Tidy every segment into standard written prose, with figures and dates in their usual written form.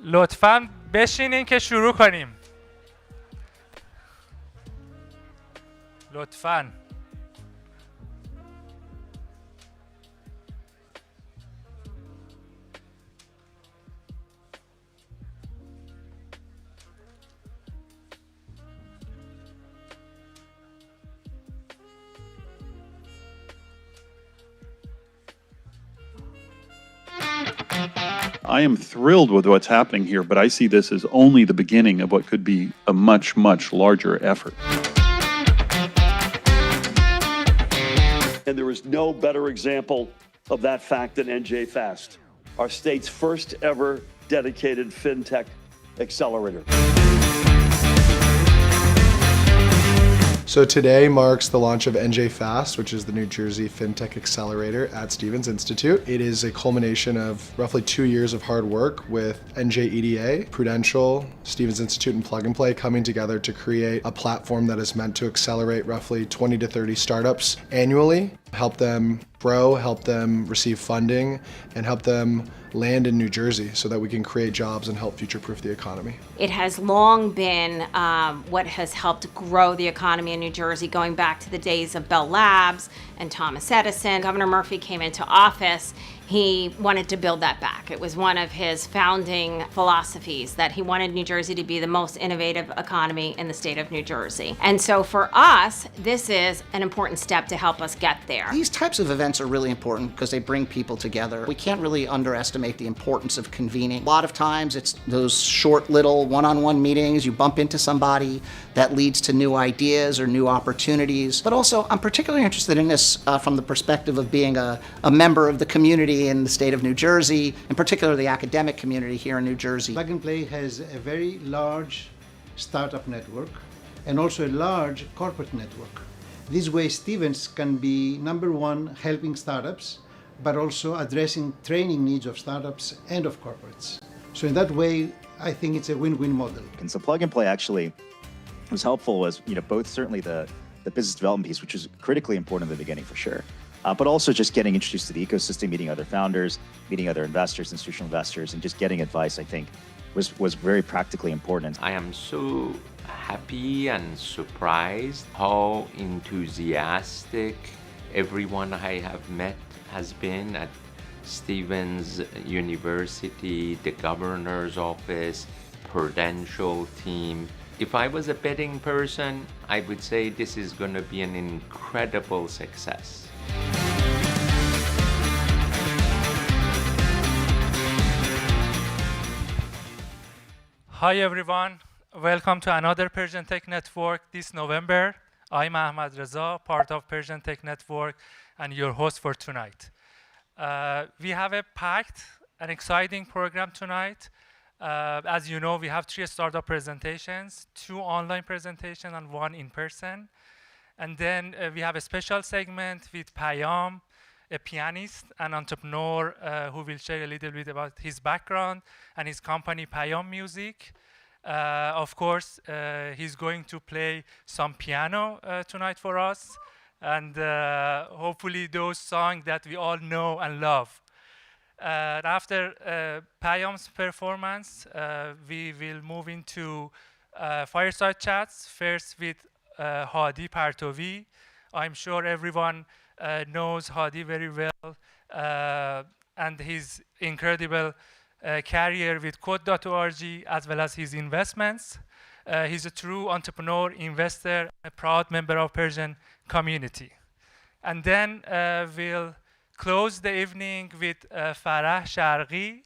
لطفاً بشینین که شروع کنیم. لطفاً. I am thrilled with what's happening here, but I see this as only the beginning of what could be a much, much larger effort. And there is no better example of that fact than NJ Fast, our state's first ever dedicated fintech accelerator. So today marks the launch of NJ Fast, which is the New Jersey FinTech Accelerator at Stevens Institute. It is a culmination of roughly 2 years of hard work with NJ EDA, Prudential, Stevens Institute, and Plug and Play coming together to create a platform that is meant to accelerate roughly 20 to 30 startups annually, help them grow, help them receive funding, and help them land in New Jersey so that we can create jobs and help future-proof the economy. It has long been what has helped grow the economy in New Jersey, going back to the days of Bell Labs and Thomas Edison. Governor Murphy came into office. He wanted to build that back. It was one of his founding philosophies that he wanted New Jersey to be the most innovative economy in the state of New Jersey. And so for us, this is an important step to help us get there. These types of events are really important because they bring people together. We can't really underestimate the importance of convening. A lot of times it's those short little one-on-one meetings, you bump into somebody that leads to new ideas or new opportunities. But also, I'm particularly interested in this from the perspective of being a member of the community in the state of New Jersey, in particular the academic community here in New Jersey. Plug and Play has a very large startup network and also a large corporate network. This way, Stevens can be number one helping startups, but also addressing training needs of startups and of corporates. So in that way, I think it's a win-win model. And so Plug and Play actually was helpful as, both certainly the business development piece, which is critically important in the beginning for sure, but also just getting introduced to the ecosystem, meeting other founders, meeting other investors, institutional investors, and just getting advice, I think, was very practically important. I am so happy and surprised how enthusiastic everyone I have met has been at Stevens University, the governor's office, Prudential team. If I was a betting person, I would say this is going to be an incredible success. Hi everyone, welcome to another Persian Tech Network this November. I'm Ahmad Reza, part of Persian Tech Network and your host for tonight. We have a packed and exciting program tonight. As you know, we have 3 startup presentations, 2 online presentations and 1 in person. And then we have a special segment with Payam, a pianist and entrepreneur who will share a little bit about his background and his company Payam Music. Of course, he's going to play some piano tonight for us, and hopefully those songs that we all know and love. After Payam's performance, we will move into fireside chats, first with Hadi Partovi. I'm sure everyone knows Hadi very well and his incredible career with Code.org as well as his investments. He's a true entrepreneur, investor, a proud member of Persian community. And then we'll close the evening with Farah Sharqi.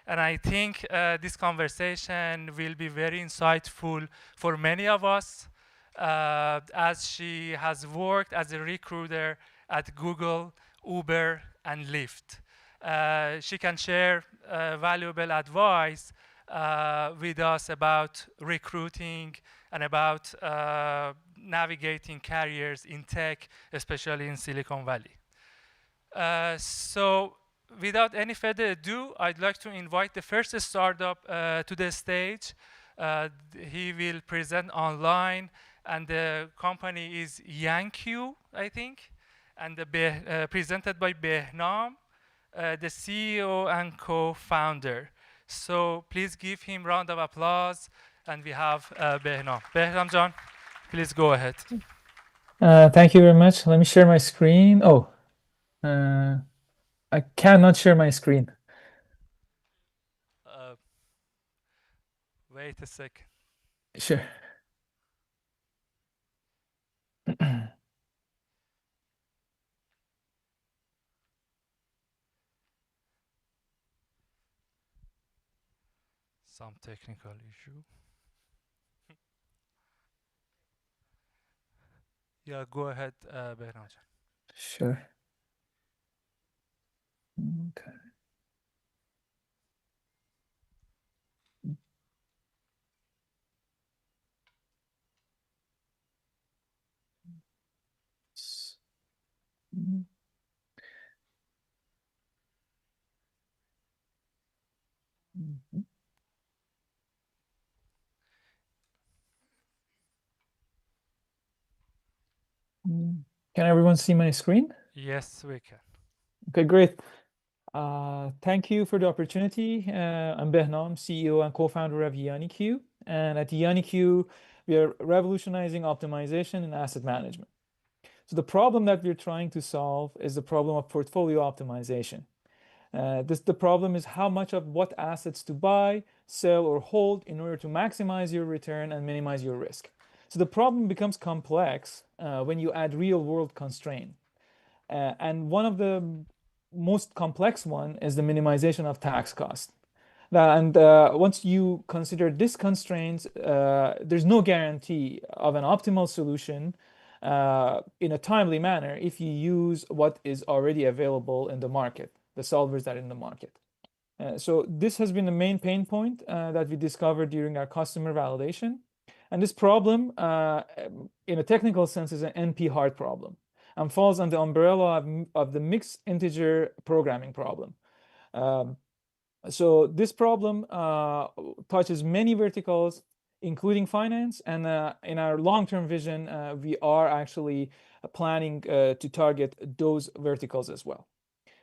And I think this conversation will be very insightful for many of us as she has worked as a recruiter at Google, Uber, and Lyft. She can share valuable advice with us about recruiting and about navigating careers in tech, especially in Silicon Valley. So without any further ado, I'd like to invite the first startup to the stage. He will present online, and the company is YangQ, I think, and presented by Behnam, the CEO and co-founder. So please give him round of applause. And we have Behnam. Behnam John, please go ahead. Thank you very much. Let me share my screen. Oh, I cannot share my screen. Wait a second. Sure. Some technical issue. Yeah, go ahead, Behnam John. Sure. Okay. Can everyone see my screen? Yes, we can. Okay, great. Thank you for the opportunity. I'm Behnam, CEO and co-founder of YaniQ. And at YaniQ, we are revolutionizing optimization in asset management. So the problem that we're trying to solve is the problem of portfolio optimization. The problem is how much of what assets to buy, sell, or hold in order to maximize your return and minimize your risk. So the problem becomes complex when you add real-world constraint. And one of the most complex one is the minimization of tax cost. And once you consider this constraints, there's no guarantee of an optimal solution in a timely manner if you use what is already available in the market, the solvers that are in the market. So this has been the main pain point that we discovered during our customer validation. And this problem, in a technical sense, is an NP-hard problem and falls under the umbrella of the mixed integer programming problem. So this problem touches many verticals, including finance. And in our long-term vision, we are actually planning to target those verticals as well.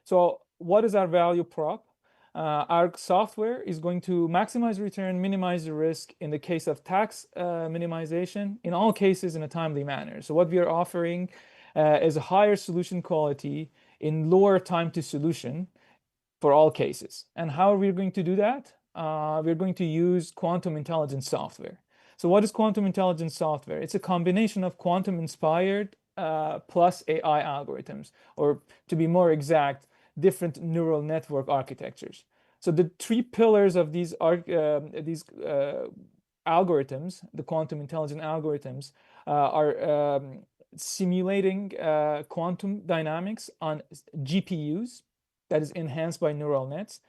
So what is our value prop? Our software is going to maximize return, minimize the risk in the case of tax minimization, in all cases in a timely manner. So what we are offering is a higher solution quality in lower time to solution for all cases. And how are we going to do that? We're going to use quantum intelligence software. So what is quantum intelligence software? It's a combination of quantum inspired plus AI algorithms, or to be more exact, different neural network architectures. So the three pillars of these algorithms, the quantum intelligent algorithms, are simulating quantum dynamics on GPUs that is enhanced by neural nets.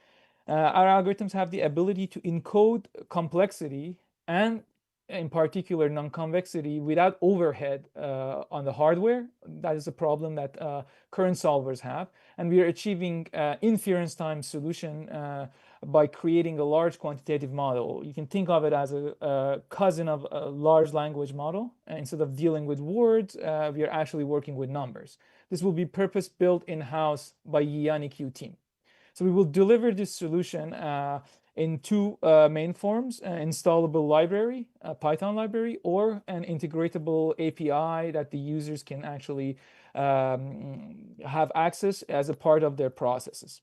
Our algorithms have the ability to encode complexity and in particular non-convexity without overhead on the hardware. That is a problem that current solvers have. And we are achieving inference time solution by creating a large quantitative model. You can think of it as a cousin of a large language model. Instead of dealing with words, we are actually working with numbers. This will be purpose-built in-house by YaniQ team. So we will deliver this solution in two main forms: an installable library, a Python library, or an integratable API that the users can actually have access as a part of their processes.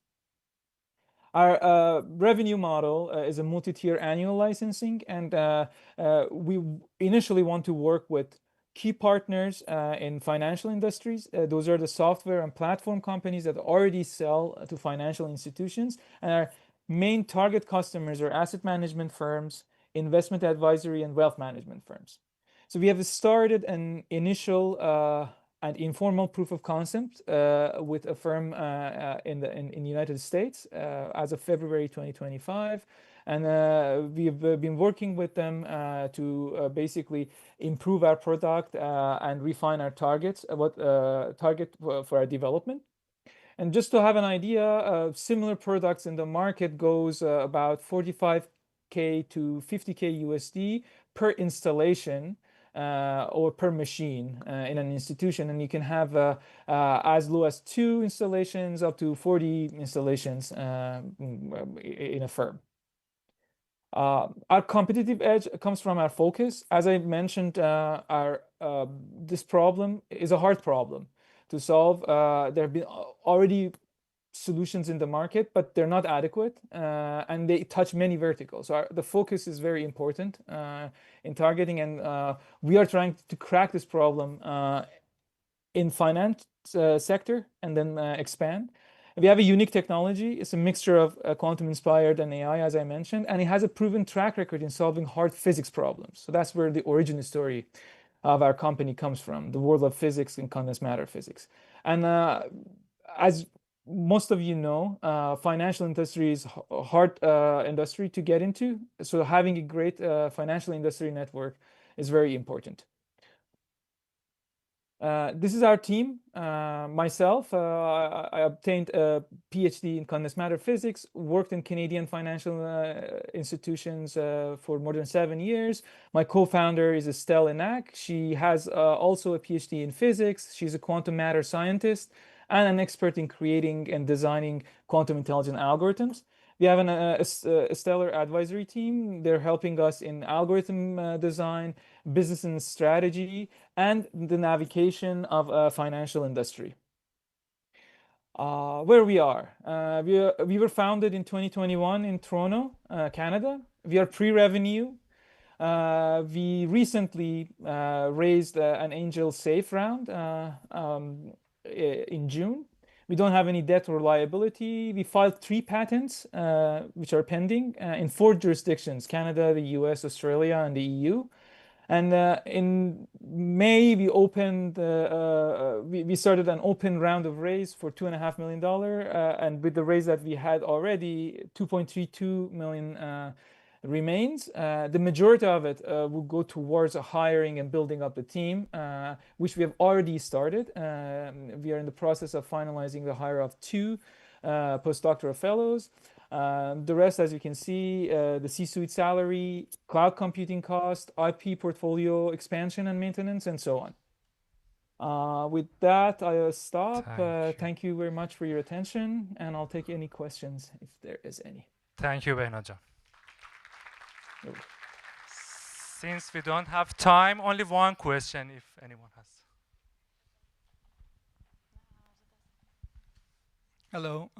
Our revenue model is a multi-tier annual licensing, and we initially want to work with key partners in financial industries. Those are the software and platform companies that already sell to financial institutions. And our main target customers are asset management firms, investment advisory, and wealth management firms. So we have started an initial and informal proof of concept with a firm in the United States as of February 2025. And we've been working with them to basically improve our product and refine our targets, what target for our development. And just to have an idea, similar products in the market goes about 45K to 50K USD per installation or per machine in an institution. And you can have as low as 2 installations up to 40 installations in a firm. Our competitive edge comes from our focus. As I mentioned, this problem is a hard problem to solve. There have been already solutions in the market, but they're not adequate, and they touch many verticals. So the focus is very important in targeting, and we are trying to crack this problem in finance sector and then expand. We have a unique technology. It's a mixture of quantum inspired and AI, as I mentioned, and it has a proven track record in solving hard physics problems. So that's where the origin story of our company comes from, the world of physics and condensed matter physics. And as most of you know, financial industry is a hard industry to get into. So having a great financial industry network is very important. This is our team. Myself, I obtained a PhD in condensed matter physics, worked in Canadian financial institutions for more than 7 years. My co-founder is Estelle Enac. She has also a PhD in physics. She's a quantum matter scientist and an expert in creating and designing quantum intelligent algorithms. We have a stellar advisory team. They're helping us in algorithm design, business and strategy, and the navigation of financial industry. Where we are. We were founded in 2021 in Toronto, Canada. We are pre-revenue. We recently raised an angel safe round in June. We don't have any debt or liability. We filed 3 patents, which are pending in 4 jurisdictions: Canada, the US, Australia, and the EU. And in May, we started an open round of raise for $2.5 million. And with the raise that we had already, 2.32 million remains. The majority of it will go towards hiring and building up the team, which we have already started. We are in the process of finalizing the hire of 2 postdoctoral fellows. The rest, as you can see, the C-suite salary, cloud computing cost, IP portfolio expansion and maintenance, and so on. With that, I'll stop. Thank you very much for your attention, and I'll take any questions if there is any. Thank you, Behnam. Since we don't have time, only one question if anyone has. Hello,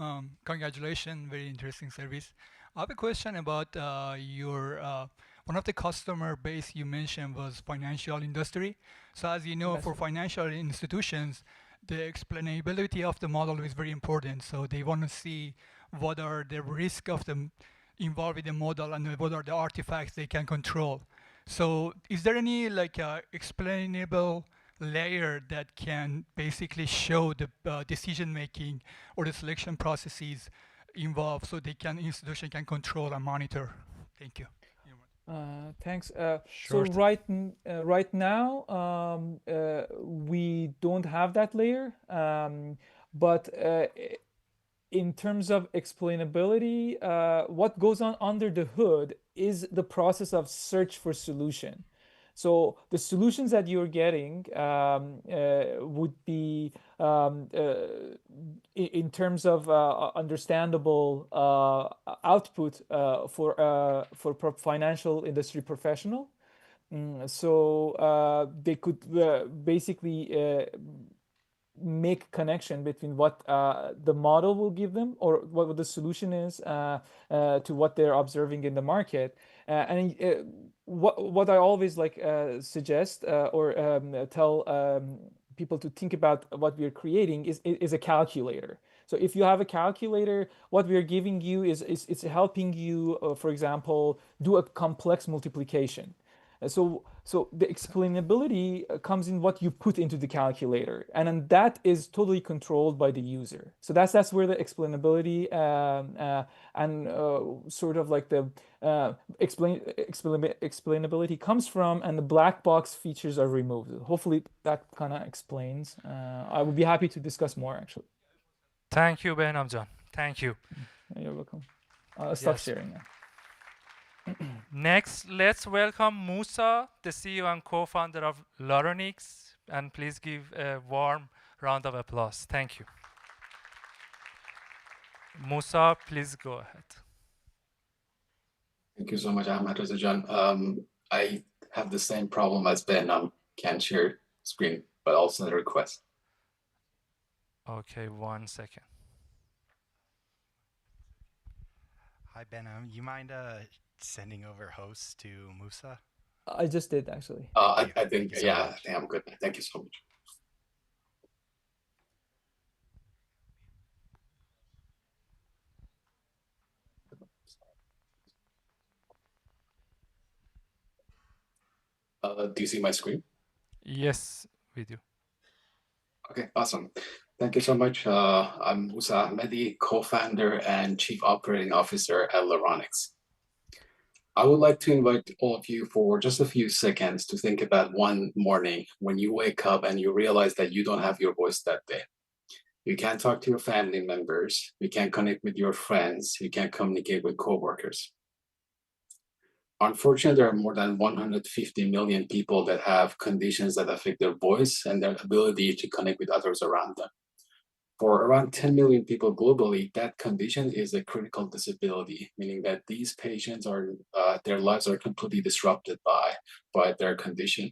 congratulations, very interesting service. I have a question about your one of the customer base you mentioned was financial industry. So as you know, for financial institutions, the explainability of the model is very important. So they want to see what are the risk of them involved with the model and what are the artifacts they can control. So is there any like explainable layer that can basically show the decision making or the selection processes involved so they can institution can control and monitor? Thank you. Thanks. Sure. So right now we don't have that layer, but in terms of explainability, what goes on under the hood is the process of search for solution. So the solutions that you're getting would be in terms of understandable output for financial industry professional. So they could basically make connection between what the model will give them or what the solution is to what they're observing in the market. And what I always like suggest or tell people to think about what we're creating is a calculator. So if you have a calculator, what we're giving you is it's helping you, for example, do a complex multiplication. So the explainability comes in what you put into the calculator, and then that is totally controlled by the user. So that's where the explainability and sort of like the explainability comes from, and the black box features are removed. Hopefully that kind of explains. I would be happy to discuss more actually. Thank you, Behnam Jan. Thank you. You're welcome. I'll stop sharing now. Next, let's welcome Musa, the CEO and co-founder of Laronix, and please give a warm round of applause. Thank you. Musa, please go ahead. Thank you so much, Ahmad Razajan. I have the same problem as Ben. Can't share screen, but I'll send a request. Okay, 1 second. Hi, Ben. You mind sending over hosts to Musa? I just did actually. I think, so yeah, much. I think I'm good. Thank you so much. Do you see my screen? Yes, we do. Okay, awesome. Thank you so much. I'm Musa Ahmedi, co-founder and chief operating officer at Laronix. I would like to invite all of you for just a few seconds to think about one morning when you wake up and you realize that you don't have your voice that day. You can't talk to your family members. You can't connect with your friends. You can't communicate with coworkers. Unfortunately, there are more than 150 million people that have conditions that affect their voice and their ability to connect with others around them. For around 10 million people globally, that condition is a critical disability, meaning that these patients are, their lives are completely disrupted by their condition.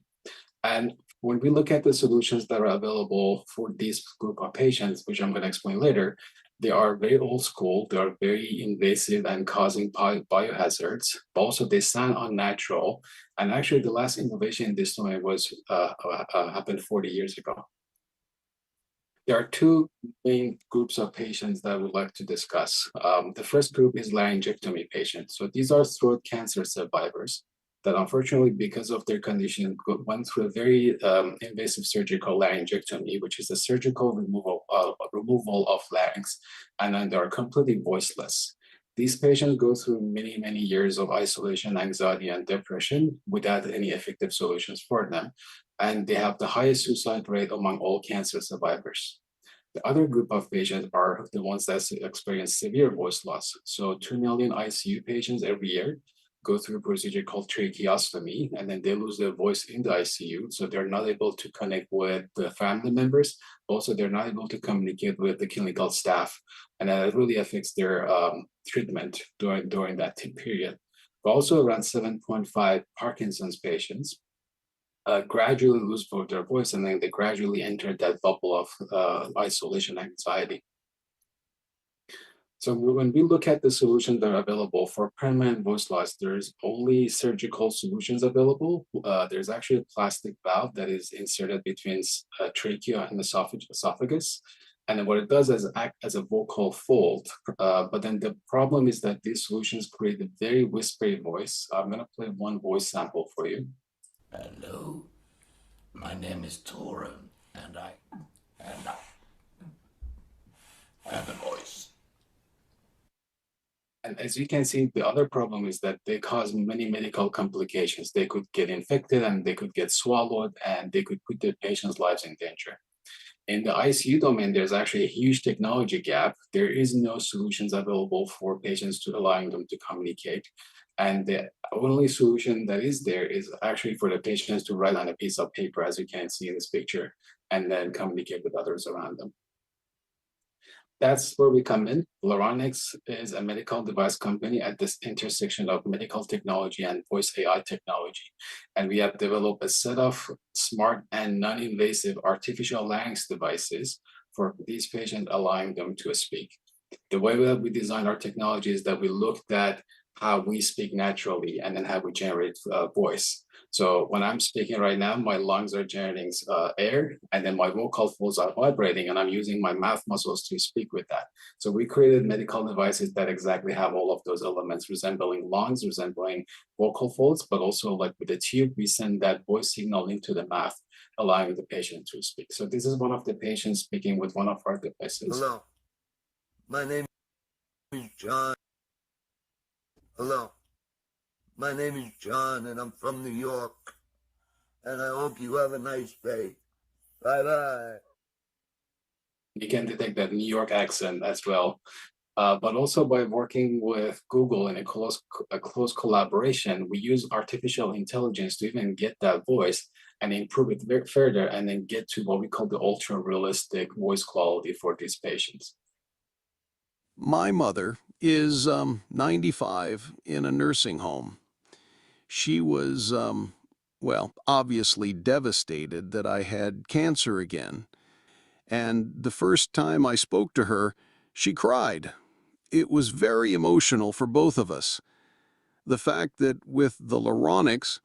And when we look at the solutions that are available for this group of patients, which I'm going to explain later, they are very old school, they are very invasive and causing biohazards, but also they sound unnatural. And actually, the last innovation in this domain was happened 40 years ago. There are two main groups of patients that I would like to discuss. The first group is laryngectomy patients. So these are throat cancer survivors that unfortunately, because of their condition, went through a very invasive surgical laryngectomy, which is a surgical removal of larynx, and then they are completely voiceless. These patients go through many, many years of isolation, anxiety, and depression without any effective solutions for them. And they have the highest suicide rate among all cancer survivors. The other group of patients are the ones that experience severe voice loss. So 2 million ICU patients every year go through a procedure called tracheostomy, and then they lose their voice in the ICU. So they're not able to connect with the family members. Also, they're not able to communicate with the clinical staff. And that really affects their treatment during that period. But also around 7.5 Parkinson's patients gradually lose their voice, and then they gradually enter that bubble of isolation anxiety. So when we look at the solutions that are available for permanent voice loss, there's only surgical solutions available. There's actually a plastic valve that is inserted between trachea and esophagus. And then what it does is act as a vocal fold. But then the problem is that these solutions create a very whispery voice. I'm gonna play one voice sample for you. Hello, my name is Torin, and I have a voice. And as you can see, the other problem is that they cause many medical complications. They could get infected and they could get swallowed and they could put their patients' lives in danger. In the ICU domain, there's actually a huge technology gap. There is no solutions available for patients to allowing them to communicate. And the only solution that is there is actually for the patients to write on a piece of paper, as you can see in this picture, and then communicate with others around them. That's where we come in. Laronix is a medical device company at this intersection of medical technology and voice AI technology. And we have developed a set of smart and non-invasive artificial larynx devices for these patients, allowing them to speak. The way that we design our technology is that we looked at how we speak naturally and then how we generate voice. So when I'm speaking right now, my lungs are generating air, and then my vocal folds are vibrating, and I'm using my mouth muscles to speak with that. So we created medical devices that exactly have all of those elements, resembling lungs, resembling vocal folds, but also like with the tube, we send that voice signal into the mouth, allowing the patient to speak. So this is one of the patients speaking with one of our devices. Hello, my name is John. Hello, my name is John, and I'm from New York. And I hope you have a nice day. Bye-bye. You can detect that New York accent as well. But also by working with Google in a close collaboration, we use artificial intelligence to even get that voice and improve it further, and then get to what we call the ultra realistic voice quality for these patients. My mother is 95 in a nursing home. She was, well, obviously devastated that I had cancer again. And the first time I spoke to her, she cried. It was very emotional for both of us. The fact that with the Luronics,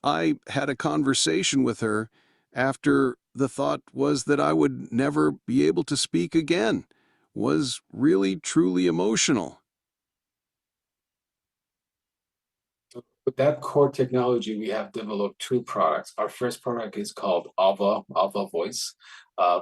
I had a conversation with her after the thought was that I would never be able to speak again was really, truly emotional. With that core technology, we have developed two products. Our first product is called Ava Voice,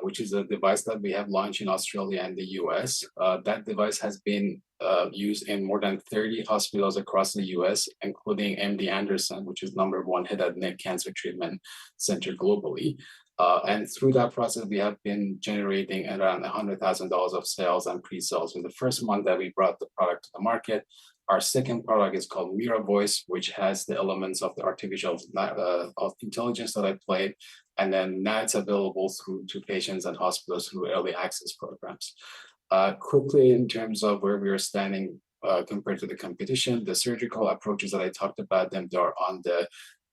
which is a device that we have launched in Australia and the US. That device has been used in more than 30 hospitals across the US, including MD Anderson, which is #1 head and neck cancer treatment center globally. And through that process, we have been generating around $100,000 of sales and pre-sales in the first month that we brought the product to the market. Our second product is called Mira Voice, which has the elements of the artificial intelligence that I played. And then now it's available to patients and hospitals through early access programs. Quickly, in terms of where we are standing compared to the competition, the surgical approaches that I talked about, they are on the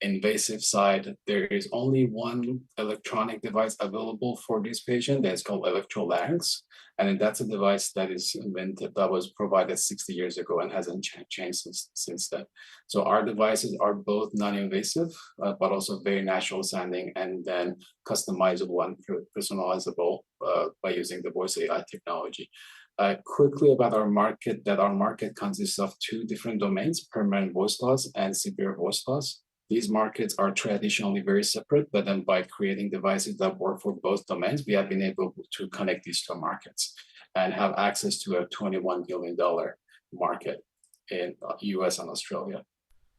invasive side. There is only one electronic device available for this patient that's called electrolarynx. And that's a device that is invented, that was provided 60 years ago and hasn't changed since then. So our devices are both non-invasive, but also very natural sounding and then customizable and personalizable by using the voice AI technology. Quickly about our market, that our market consists of two different domains, permanent voice loss and severe voice loss. These markets are traditionally very separate, but then by creating devices that work for both domains, we have been able to connect these two markets and have access to a $21 billion market in US and Australia.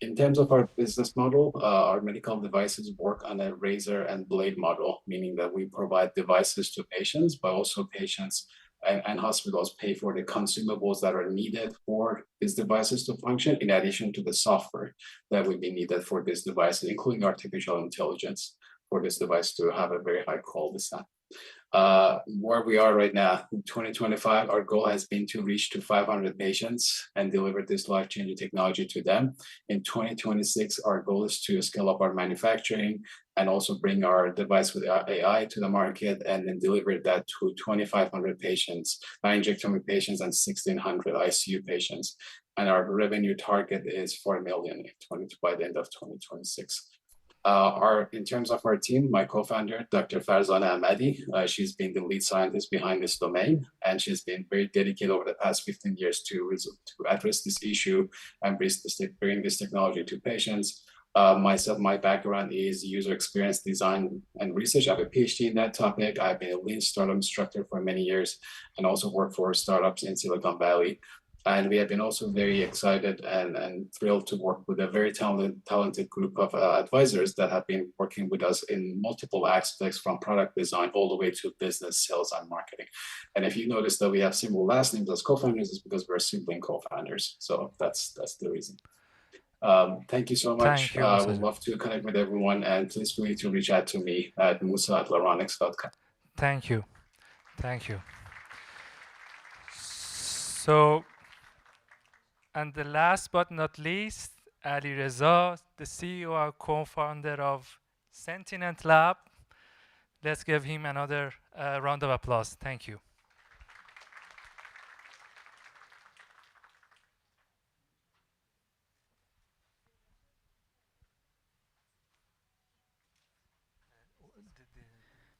In terms of our business model, our medical devices work on a razor and blade model, meaning that we provide devices to patients, but also patients and hospitals pay for the consumables that are needed for these devices to function, in addition to the software that would be needed for these devices, including artificial intelligence for this device to have a very high quality sound. Where we are right now, in 2025, our goal has been to reach to 500 patients and deliver this life-changing technology to them. In 2026, our goal is to scale up our manufacturing and also bring our device with AI to the market and then deliver that to 2,500 patients, laryngectomy patients and 1,600 ICU patients. And our revenue target is $4 million by the end of 2026. In terms of our team, my co-founder, Dr. Farzana Ahmadi, she's been the lead scientist behind this domain, and she's been very dedicated over the past 15 years to address this issue and bring this technology to patients. Myself, my background is user experience design and research. I have a PhD in that topic. I've been a lean startup instructor for many years and also worked for startups in Silicon Valley. And we have been also very excited and thrilled to work with a very talented group of advisors that have been working with us in multiple aspects, from product design all the way to business, sales, and marketing. And if you notice that we have similar last names as co-founders, it's because we're sibling co-founders. So that's the reason. Thank you so much. Thank you. I would love to connect with everyone, and please feel free to reach out to me at musa@luronics.com. Thank you. Thank you. So, and the last but not least, Ali Reza, the CEO and co-founder of Sentient Lab. Let's give him another round of applause. Thank you.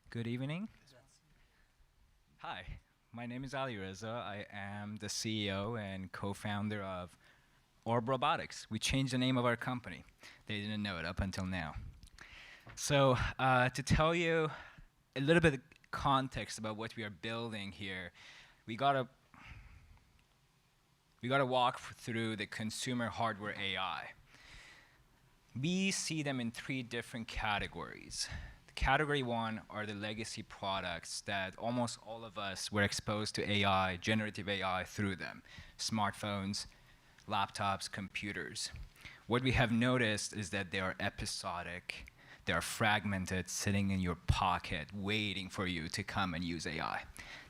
Good evening. Hi, my name is Ali Reza. I am the CEO and co-founder of Orb Robotics. We changed the name of our company. They didn't know it up until now. So to tell you a little bit of context about what we are building here, we gotta walk through the consumer hardware AI. We see them in 3 different categories. Category 1 are the legacy products that almost all of us were exposed to AI, generative AI, through them. Smartphones, laptops, computers. What we have noticed is that they are episodic, they are fragmented, sitting in your pocket, waiting for you to come and use AI.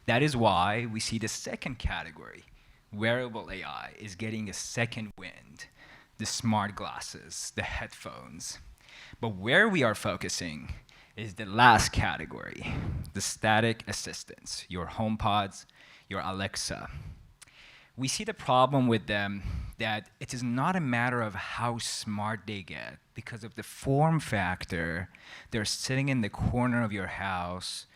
That is why we see the second category, wearable AI is getting a second wind, the smart glasses, the headphones. But where we are focusing is the last category, the static assistants, your HomePods, your Alexa. We see the problem with them that it is not a matter of how smart they get. Because of the form factor, they're sitting in the corner of your house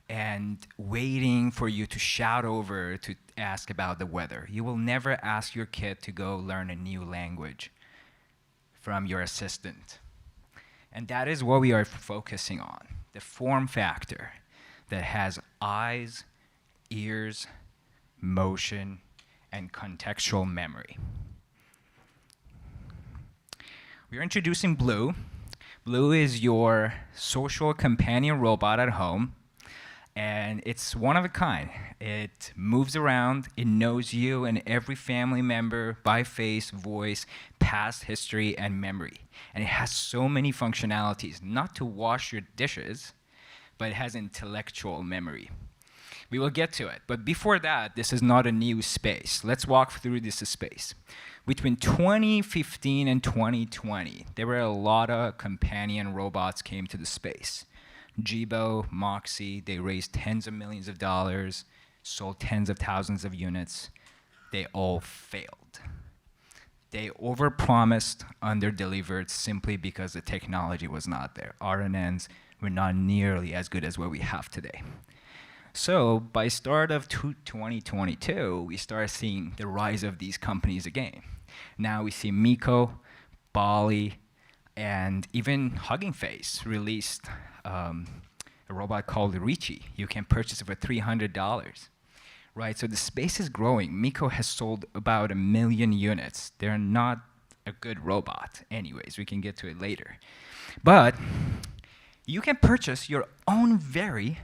and waiting for you to shout over to ask about the weather. You will never ask your kid to go learn a new language from your assistant. And that is what we are focusing on, the form factor that has eyes, ears, motion, and contextual memory. We're introducing Blue. Blue is your social companion robot at home, and it's one of a kind. It moves around, it knows you and every family member by face, voice, past history, and memory. And it has so many functionalities, not to wash your dishes, but it has intellectual memory. We will get to it, but before that, this is not a new space. Let's walk through this space. Between 2015 and 2020, there were a lot of companion robots came to the space. Jibo, Moxie, they raised tens of millions of dollars, sold tens of thousands of units. They all failed. They overpromised, underdelivered simply because the technology was not there. RNNs were not nearly as good as what we have today. So by start of 2022, we started seeing the rise of these companies again. Now we see Miko, Bali, and even Hugging Face released a robot called Richie. You can purchase it for $300, right? So the space is growing. Miko has sold about 1 million units. They're not a good robot anyways. We can get to it later. But you can purchase your own very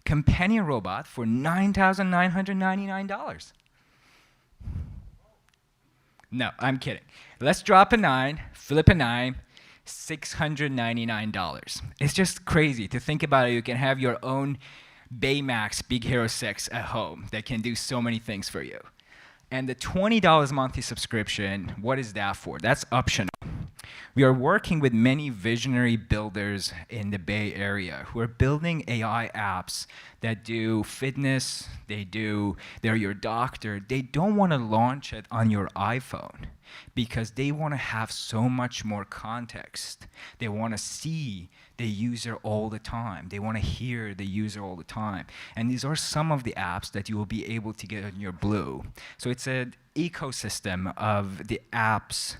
companion robot for $9,999. No, I'm kidding. Let's drop a 9, flip a 9, $699. It's just crazy to think about it. You can have your own Baymax Big Hero 6 at home that can do so many things for you. And the $20 monthly subscription, what is that for? That's optional. We are working with many visionary builders in the Bay Area who are building AI apps that do fitness, they're your doctor. They don't want to launch it on your iPhone because they want to have so much more context. They want to see the user all the time. They want to hear the user all the time. And these are some of the apps that you will be able to get on your Blue. So it's an ecosystem of the apps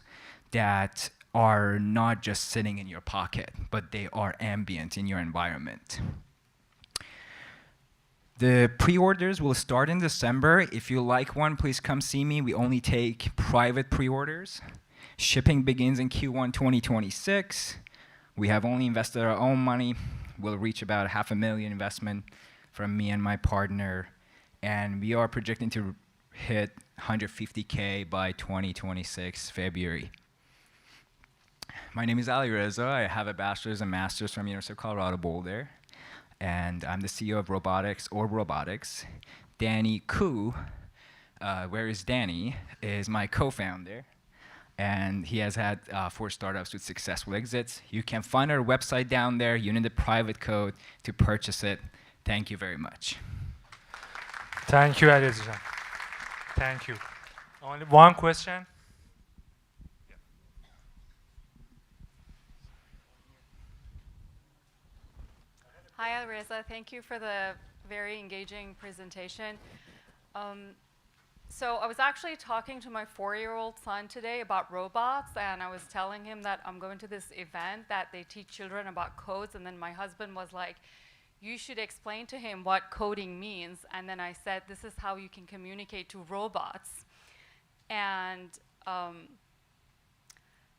that are not just sitting in your pocket, but they are ambient in your environment. The pre-orders will start in December. If you like one, please come see me. We only take private pre-orders. Shipping begins in Q1 2026. We have only invested our own money. We'll reach about $500,000 investment from me and my partner. And we are projecting to hit 150K by 2026 February. My name is Ali Reza. I have a bachelor's and master's from University of Colorado Boulder. And I'm the CEO of Robotics. Danny Koo, where is Danny, is my co-founder. And he has had 4 startups with successful exits. You can find our website down there. You need the private code to purchase it. Thank you very much. Thank you, Aliza. Thank you. Only one question. Hi, Alireza. Thank you for the very engaging presentation. So I was actually talking to my 4-year-old son today about robots, and I was telling him that I'm going to this event that they teach children about codes, and then my husband was like, you should explain to him what coding means. And then I said, this is how you can communicate to robots. And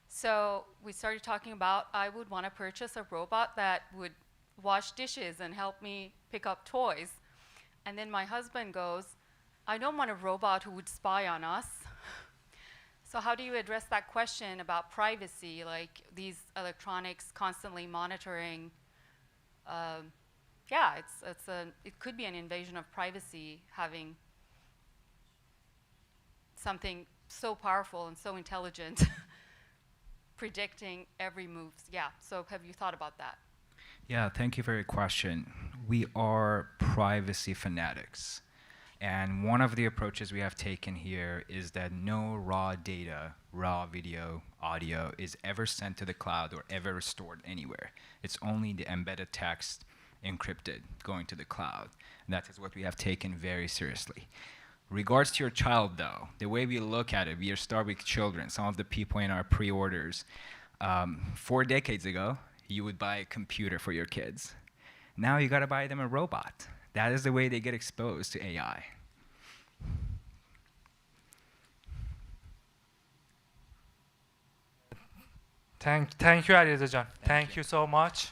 so we started talking about I would want to purchase a robot that would wash dishes and help me pick up toys. And then my husband goes, I don't want a robot who would spy on us. So how do you address that question about privacy, like these electronics constantly monitoring? It could be an invasion of privacy having something so powerful and so intelligent, predicting every move. Yeah, so have you thought about that? Yeah, thank you for your question. We are privacy fanatics. And one of the approaches we have taken here is that no raw data, raw video, audio is ever sent to the cloud or ever stored anywhere. It's only the embedded text encrypted going to the cloud. And that is what we have taken very seriously. Regards to your child, though, the way we look at it, we start with children. Some of the people in our pre-orders, 4 decades ago, you would buy a computer for your kids. Now you got to buy them a robot. That is the way they get exposed to AI. Thank you, Aliza Jan. Thank you so much.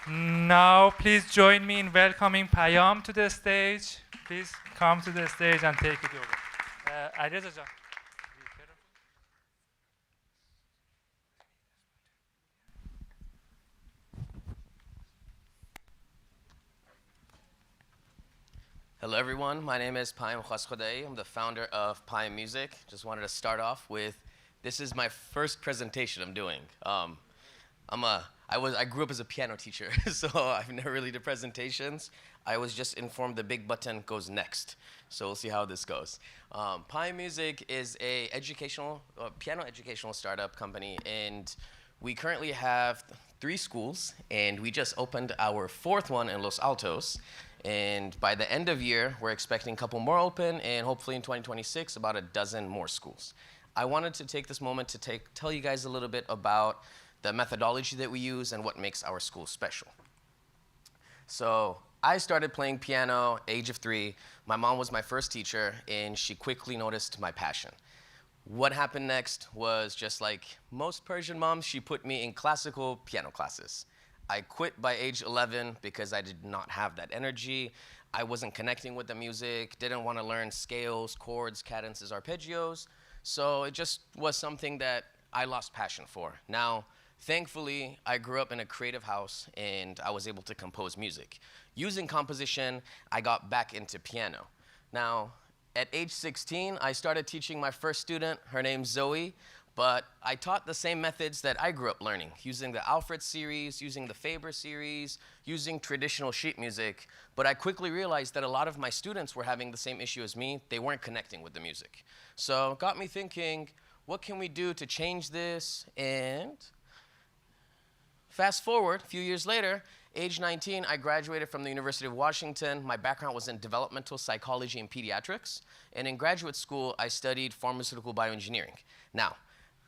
Now, please join me in welcoming Payam to the stage. Please come to the stage and take it over. Aliza Jan. Hello everyone, my name is Payam Khoskodei. I'm the founder of Payam Music. Just wanted to start off with, this is my first presentation I'm doing. I grew up as a piano teacher, so I've never really did presentations. I was just informed the big button goes next. So we'll see how this goes. Payam Music is a piano educational startup company, and we currently have 3 schools, and we just opened our 4th one in Los Altos. And by the end of year, we're expecting a couple more open, and hopefully in 2026, about a dozen more schools. I wanted to take this moment to tell you guys a little bit about the methodology that we use and what makes our school special. So I started playing piano age of 3. My mom was my first teacher, and she quickly noticed my passion. What happened next was just like most Persian moms, she put me in classical piano classes. I quit by age 11 because I did not have that energy. I wasn't connecting with the music, didn't want to learn scales, chords, cadences, arpeggios. So it just was something that I lost passion for. Now, thankfully, I grew up in a creative house and I was able to compose music. Using composition, I got back into piano. Now, at age 16, I started teaching my first student. Her name's Zoe. But I taught the same methods that I grew up learning, using the Alfred series, using the Faber series, using traditional sheet music. But I quickly realized that a lot of my students were having the same issue as me. They weren't connecting with the music. So it got me thinking, what can we do to change this? And fast forward, a few years later, age 19, I graduated from the University of Washington. My background was in developmental psychology and pediatrics. And in graduate school, I studied pharmaceutical bioengineering. Now,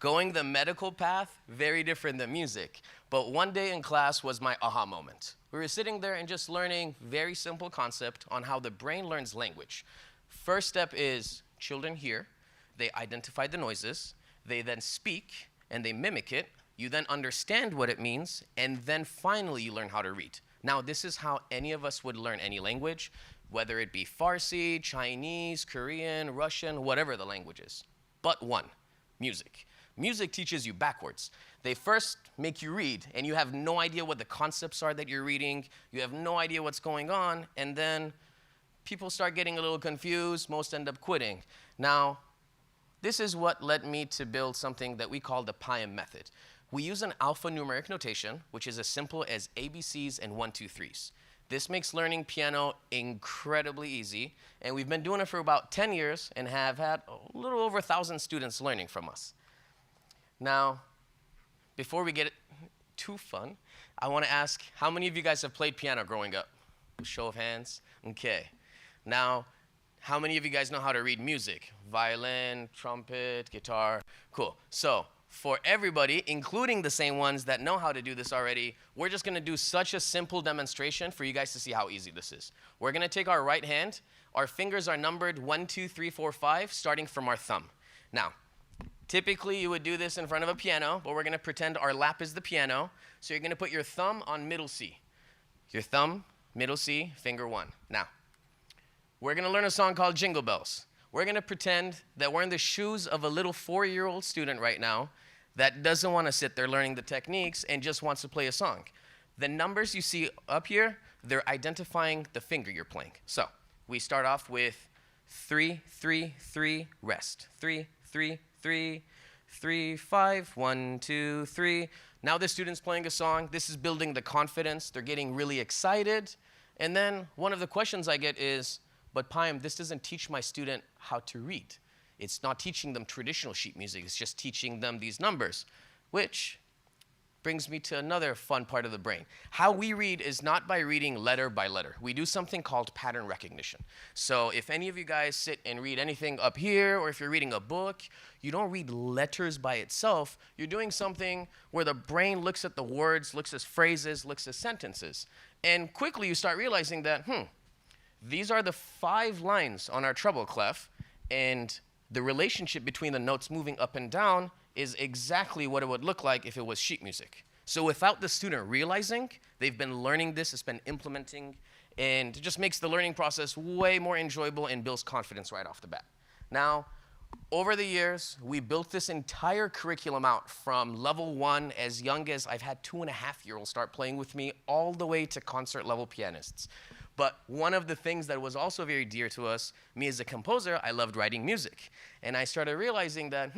going the medical path, very different than music. But one day in class was my aha moment. We were sitting there and just learning very simple concept on how the brain learns language. First step is children hear, they identify the noises, they then speak, and they mimic it. You then understand what it means, and then finally you learn how to read. Now, this is how any of us would learn any language, whether it be Farsi, Chinese, Korean, Russian, whatever the language is. But one, music. Music teaches you backwards. They first make you read, and you have no idea what the concepts are that you're reading. You have no idea what's going on, and then people start getting a little confused. Most end up quitting. Now, this is what led me to build something that we call the Payam method. We use an alphanumeric notation, which is as simple as ABCs and 1, 2, 3s. This makes learning piano incredibly easy, and we've been doing it for about 10 years and have had a little over 1,000 students learning from us. Now, before we get too fun, I want to ask, how many of you guys have played piano growing up? Show of hands. Okay. Now, how many of you guys know how to read music? Violin, trumpet, guitar. Cool. So, for everybody, including the same ones that know how to do this already, we're just going to do such a simple demonstration for you guys to see how easy this is. We're going to take our right hand. Our fingers are numbered 1, 2, 3, 4, 5, starting from our thumb. Now, typically, you would do this in front of a piano, but we're going to pretend our lap is the piano. So you're going to put your thumb on middle C. Your thumb, middle C, finger 1. Now, we're going to learn a song called Jingle Bells. We're going to pretend that we're in the shoes of a little 4-year-old student right now that doesn't want to sit there learning the techniques and just wants to play a song. The numbers you see up here, they're identifying the finger you're playing. So we start off with 3, 3, 3, rest. 3, 3, 3, 3, 5, 1, 2, 3. Now the student's playing a song. This is building the confidence. They're getting really excited. And then one of the questions I get is, but Payam, this doesn't teach my student how to read. It's not teaching them traditional sheet music. It's just teaching them these numbers, which brings me to another fun part of the brain. How we read is not by reading letter by letter. We do something called pattern recognition. So if any of you guys sit and read anything up here, or if you're reading a book, you don't read letters by itself. You're doing something where the brain looks at the words, looks at phrases, looks at sentences. And quickly you start realizing that, these are the 5 lines on our treble clef, and the relationship between the notes moving up and down is exactly what it would look like if it was sheet music. So without the student realizing, they've been learning this, it's been implementing, and it just makes the learning process way more enjoyable and builds confidence right off the bat. Now, over the years, we built this entire curriculum out from level 1, as young as I've had 2.5-year-olds start playing with me, all the way to concert level pianists. But one of the things that was also very dear to us, me as a composer, I loved writing music. And I started realizing that,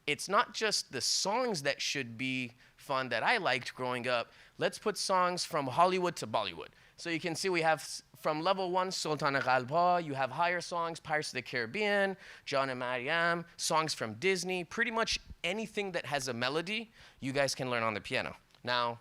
it's not just the songs that should be fun that I liked growing up. Let's put songs from Hollywood to Bollywood. So you can see we have from level 1, Sultan Ghalba, you have higher songs, Pirates of the Caribbean, John and Mariam, songs from Disney, pretty much anything that has a melody, you guys can learn on the piano. Now,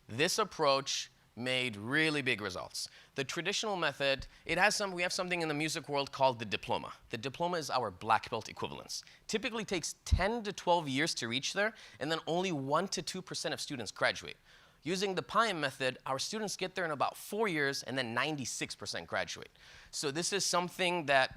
this approach made really big results. The traditional method, we have something in the music world called the diploma. The diploma is our black belt equivalence. Typically takes 10 to 12 years to reach there, and then only 1 to 2% of students graduate. Using the Payam method, our students get there in about 4 years, and then 96% graduate. So this is something that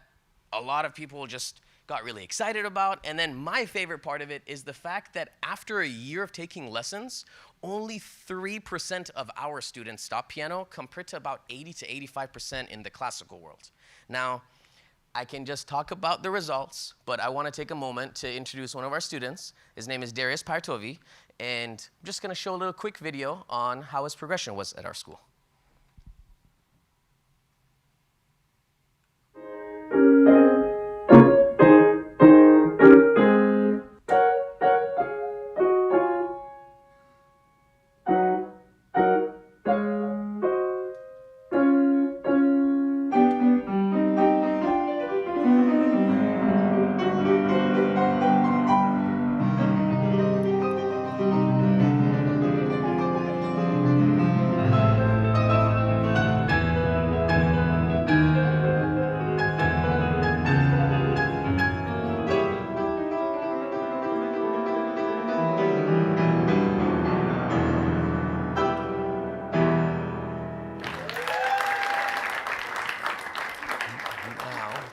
a lot of people just got really excited about. And then my favorite part of it is the fact that after a year of taking lessons, only 3% of our students stop piano, compared to about 80 to 85% in the classical world. Now, I can just talk about the results, but I want to take a moment to introduce one of our students. His name is Darius Partovi, and I'm just going to show a little quick video on how his progression was at our school.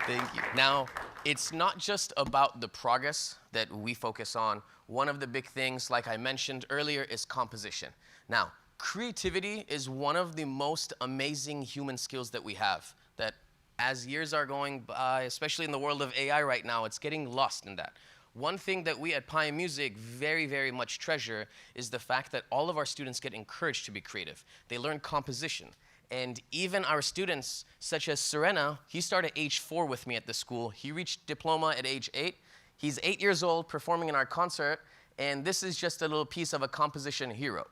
Thank you. Now, it's not just about the progress that we focus on. One of the big things, like I mentioned earlier, is composition. Now, creativity is one of the most amazing human skills that we have, that as years are going by, especially in the world of AI right now, it's getting lost in that. One thing that we at Payam Music very, very much treasure is the fact that all of our students get encouraged to be creative. They learn composition. And even our students, such as Serena, he started at age 4 with me at the school. He reached diploma at age 8. He's 8 years old, performing in our concert, and this is just a little piece of a composition he wrote.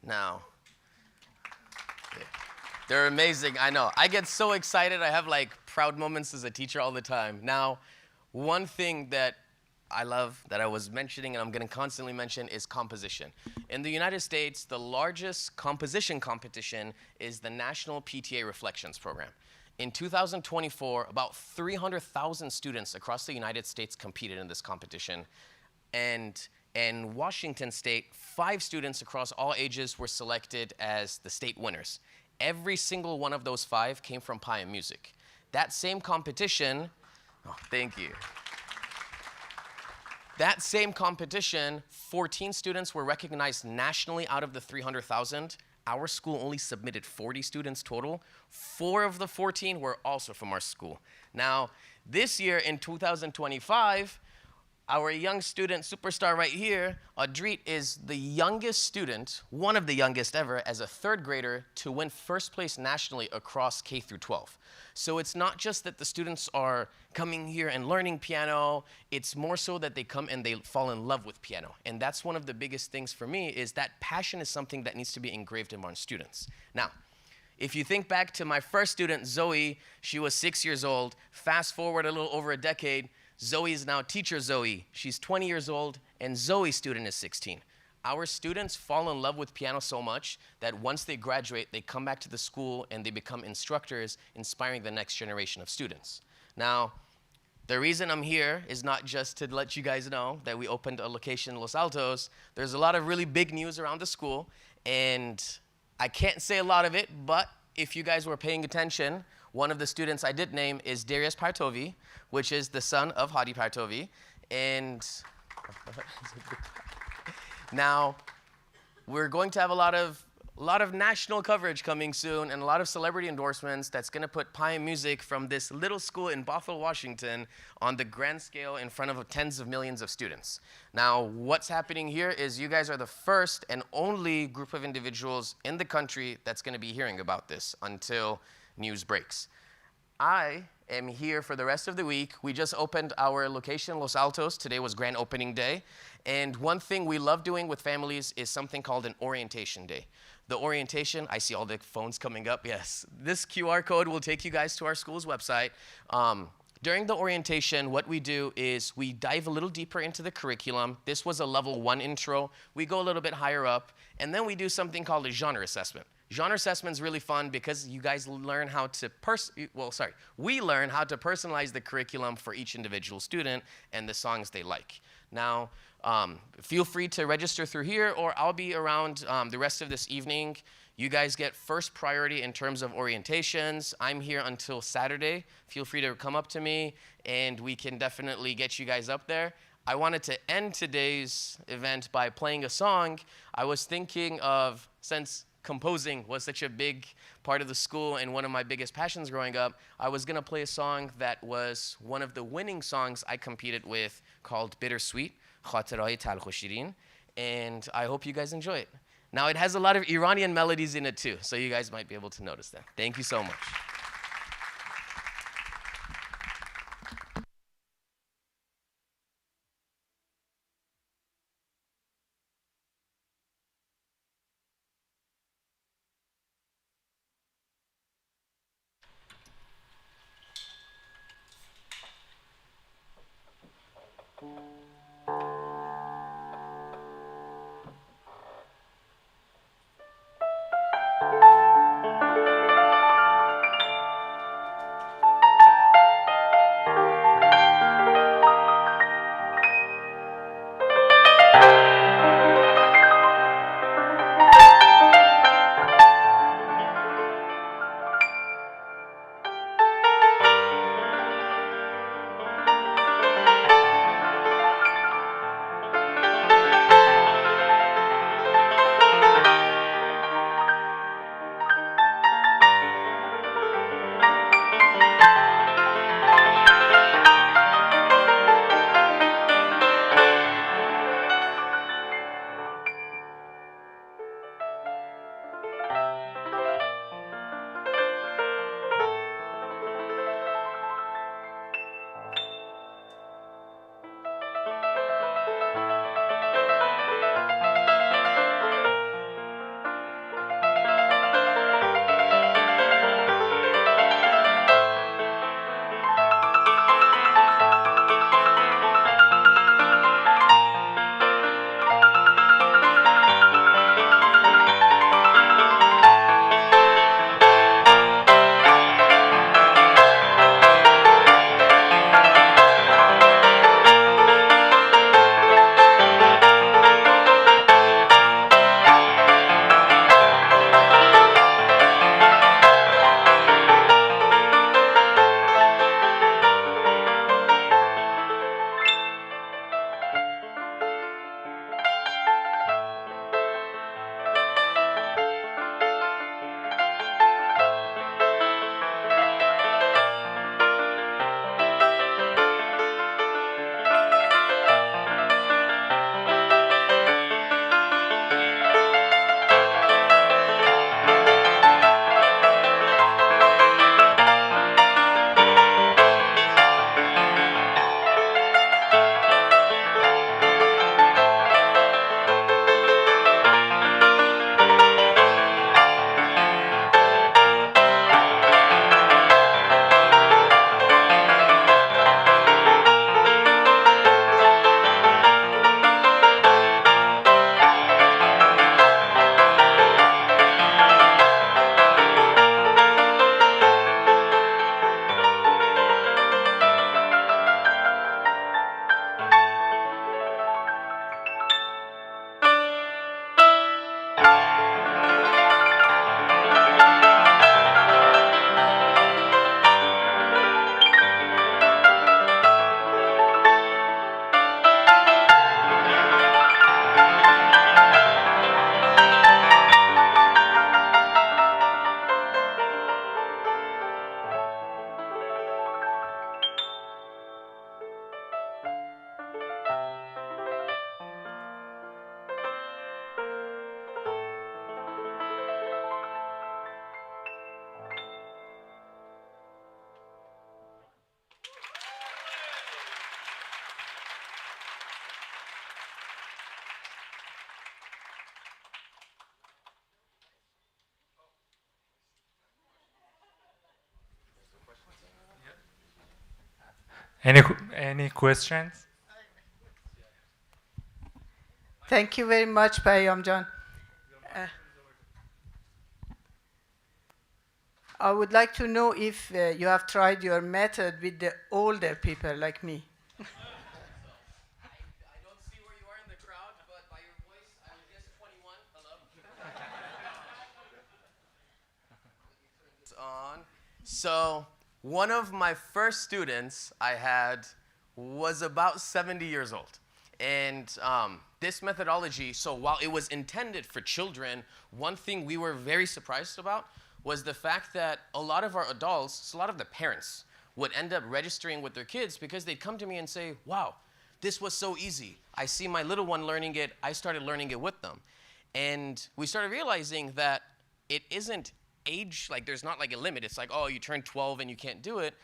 Now, they're amazing, I know. I get so excited. I have like proud moments as a teacher all the time. Now, one thing that I love that I was mentioning and I'm going to constantly mention is composition. In the United States, the largest composition competition is the National PTA Reflections Program. In 2024, about 300,000 students across the United States competed in this competition. And in Washington State, 5 students across all ages were selected as the state winners. Every single one of those 5 came from Paya Music. That same competition, oh, thank you. That same competition, 14 students were recognized nationally out of the 300,000. Our school only submitted 40 students total. 4 of the 14 were also from our school. Now, this year in 2025, our young student superstar right here, Adrit, is the youngest student, one of the youngest ever, as a 3rd grader to win 1st place nationally across K through 12. So it's not just that the students are coming here and learning piano, it's more so that they come and they fall in love with piano. And that's one of the biggest things for me, is that passion is something that needs to be engraved in our students. Now, if you think back to my first student, Zoe, she was 6 years old. Fast forward a little over a decade, Zoe is now teacher Zoe. She's 20 years old, and Zoe's student is 16. Our students fall in love with piano so much that once they graduate, they come back to the school and they become instructors, inspiring the next generation of students. Now, the reason I'm here is not just to let you guys know that we opened a location in Los Altos. There's a lot of really big news around the school, and I can't say a lot of it, but if you guys were paying attention, one of the students I did name is Darius Partovi, which is the son of Hadi Partovi. And now, we're going to have a lot of national coverage coming soon and a lot of celebrity endorsements that's going to put Paya Music from this little school in Bothell, Washington on the grand scale in front of tens of millions of students. Now, what's happening here is you guys are the first and only group of individuals in the country that's going to be hearing about this until news breaks. I am here for the rest of the week. We just opened our location in Los Altos. Today was grand opening day. And one thing we love doing with families is something called an orientation day. The orientation, I see all the phones coming up, yes. This QR code will take you guys to our school's website. During the orientation, what we do is we dive a little deeper into the curriculum. This was a level 1 intro. We go a little bit higher up, and then we do something called a genre assessment. Genre assessment is really fun because you guys learn how to we learn how to personalize the curriculum for each individual student and the songs they like. Now, feel free to register through here, or I'll be around the rest of this evening. You guys get first priority in terms of orientations. I'm here until Saturday. Feel free to come up to me, and we can definitely get you guys up there. I wanted to end today's event by playing a song. I was thinking of, since composing was such a big part of the school and one of my biggest passions growing up, I was going to play a song that was one of the winning songs I competed with called Bittersweet, Khatirai Talkh o Shirin, and I hope you guys enjoy it. Now, it has a lot of Iranian melodies in it too, so you guys might be able to notice that. Thank you so much. Any questions? Thank you very much, Payam John. I would like to know if you have tried your method with the older people like me. On. So one of my first students I had was about 70 years old. And this methodology, so while it was intended for children, one thing we were very surprised about was the fact that a lot of our adults, so a lot of the parents, would end up registering with their kids because they'd come to me and say, wow, this was so easy. I see my little one learning it. I started learning it with them. And we started realizing that it isn't age, like there's not like a limit. It's like, oh, you turn 12 and you can't do it.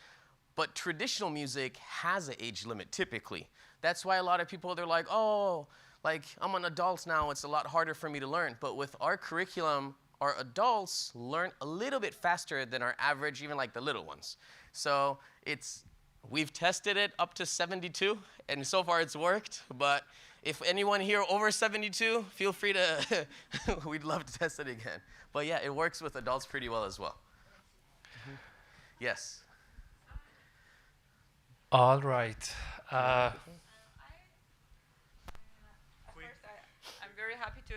But traditional music has an age limit typically. That's why a lot of people, they're like, oh, like I'm an adult now, it's a lot harder for me to learn. But with our curriculum, our adults learn a little bit faster than our average, even like the little ones. So we've tested it up to 72, and so far it's worked. But if anyone here over 72, feel free to, we'd love to test it again. But yeah, it works with adults pretty well as well. Yes. All right. I'm very happy to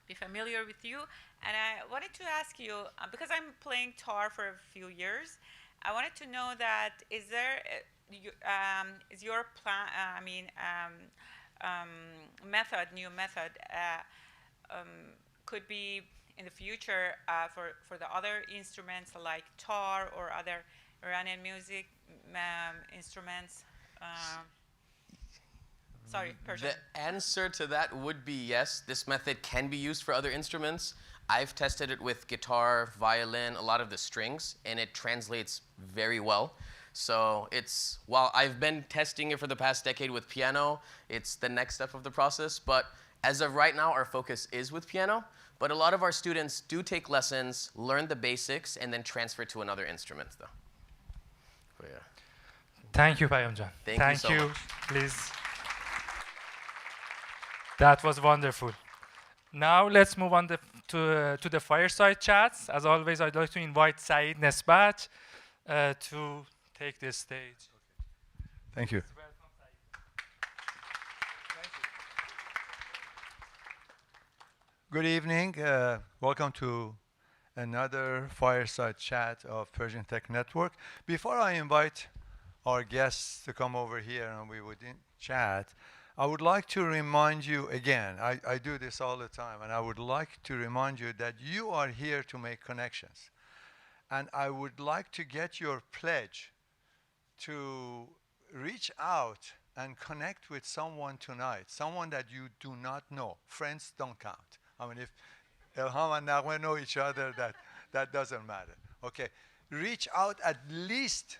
be familiar with you. And I wanted to ask you, because I'm playing tar for a few years, I wanted to know that is your plan, new method, could be in the future for the other instruments like tar or other Iranian music instruments? Sorry, Persian. The answer to that would be yes. This method can be used for other instruments. I've tested it with guitar, violin, a lot of the strings, and it translates very well. So while I've been testing it for the past decade with piano, it's the next step of the process. But as of right now, our focus is with piano. But a lot of our students do take lessons, learn the basics, and then transfer to another instrument, though. But yeah. Thank you, Payamjan. Thank you so much. Please. That was wonderful. Now let's move on to the fireside chats. As always, I'd like to invite Saeed Nesbat to take the stage. Thank you. Good evening. Welcome to another fireside chat of Persian Tech Network. Before I invite our guests to come over here and we would chat, I would like to remind you again, I do this all the time, and I would like to remind you that you are here to make connections. And I would like to get your pledge to reach out and connect with someone tonight, someone that you do not know. Friends don't count. I mean, if Elham and Nagme know each other, that doesn't matter. Okay, reach out at least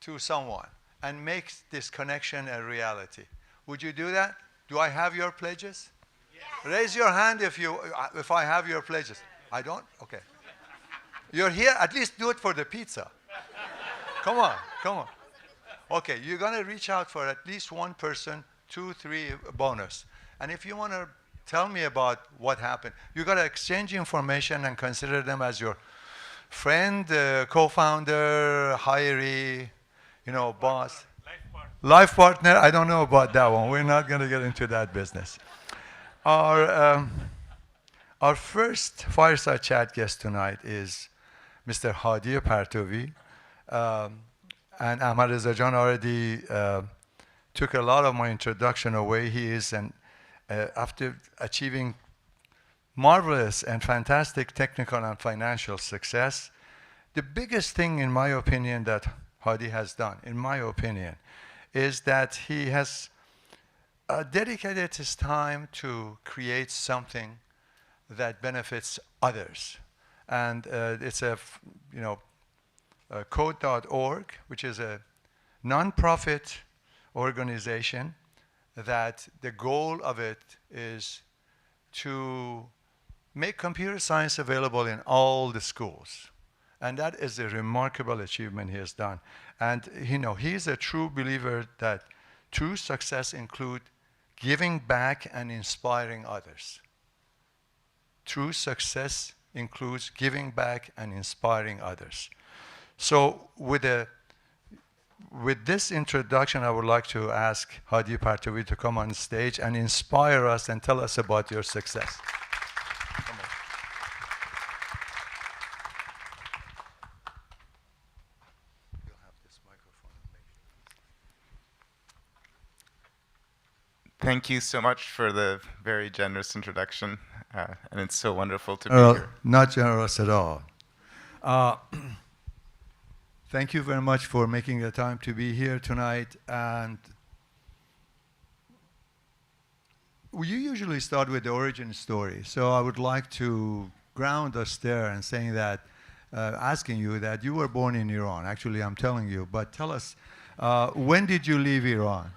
to someone and make this connection a reality. Would you do that? Do I have your pledges? Yes. Raise your hand if I have your pledges. I don't? Okay. You're here, at least do it for the pizza. Come on, come on. Okay, you're gonna reach out for at least one person, 2, 3 bonus. And if you wanna tell me about what happened, you gotta exchange information and consider them as your friend, co-founder, hiree, boss. Life partner, I don't know about that one. We're not going to get into that business. Our first fireside chat guest tonight is Mr. Hadi Partovi. And Ahmad Reza Jan already took a lot of my introduction away. He is, after achieving marvelous and fantastic technical and financial success, the biggest thing, in my opinion, that Hadi has done, in my opinion, is that he has dedicated his time to create something that benefits others. And it's code.org, which is a non-profit organization that the goal of it is to make computer science available in all the schools. And that is a remarkable achievement he has done. And he is a true believer that true success includes giving back and inspiring others. True success includes giving back and inspiring others. So with this introduction, I would like to ask Hadi Partovi to come on stage and inspire us and tell us about your success. Thank you so much for the very generous introduction, and it's so wonderful to be here. Not generous at all. Thank you very much for making the time to be here tonight. And you usually start with the origin story, so I would like to ground us there and saying that, asking you that you were born in Iran. Actually, I'm telling you, but tell us, when did you leave Iran?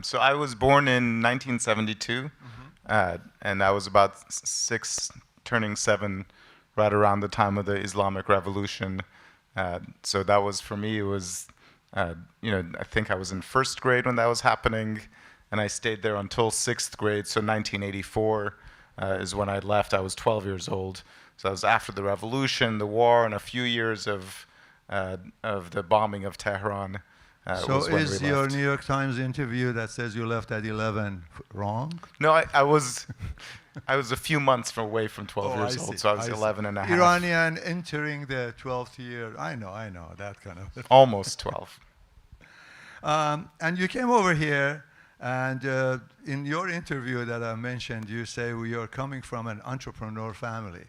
So I was born in 1972, and I was about 6, turning 7, right around the time of the Islamic Revolution. So that was, for me, it was, I think I was in 1st grade when that was happening, and I stayed there until 6th grade. So 1984 is when I left. I was 12 years old. So that was after the revolution, the war, and a few years of the bombing of Tehran. So is your New York Times interview that says you left at 11 wrong? No, I was a few months away from 12 years old, so I was 11 and a half. Iranian entering the 12th year. I know, that kind of. Almost 12. And you came over here, and in your interview that I mentioned, you say you're coming from an entrepreneur family.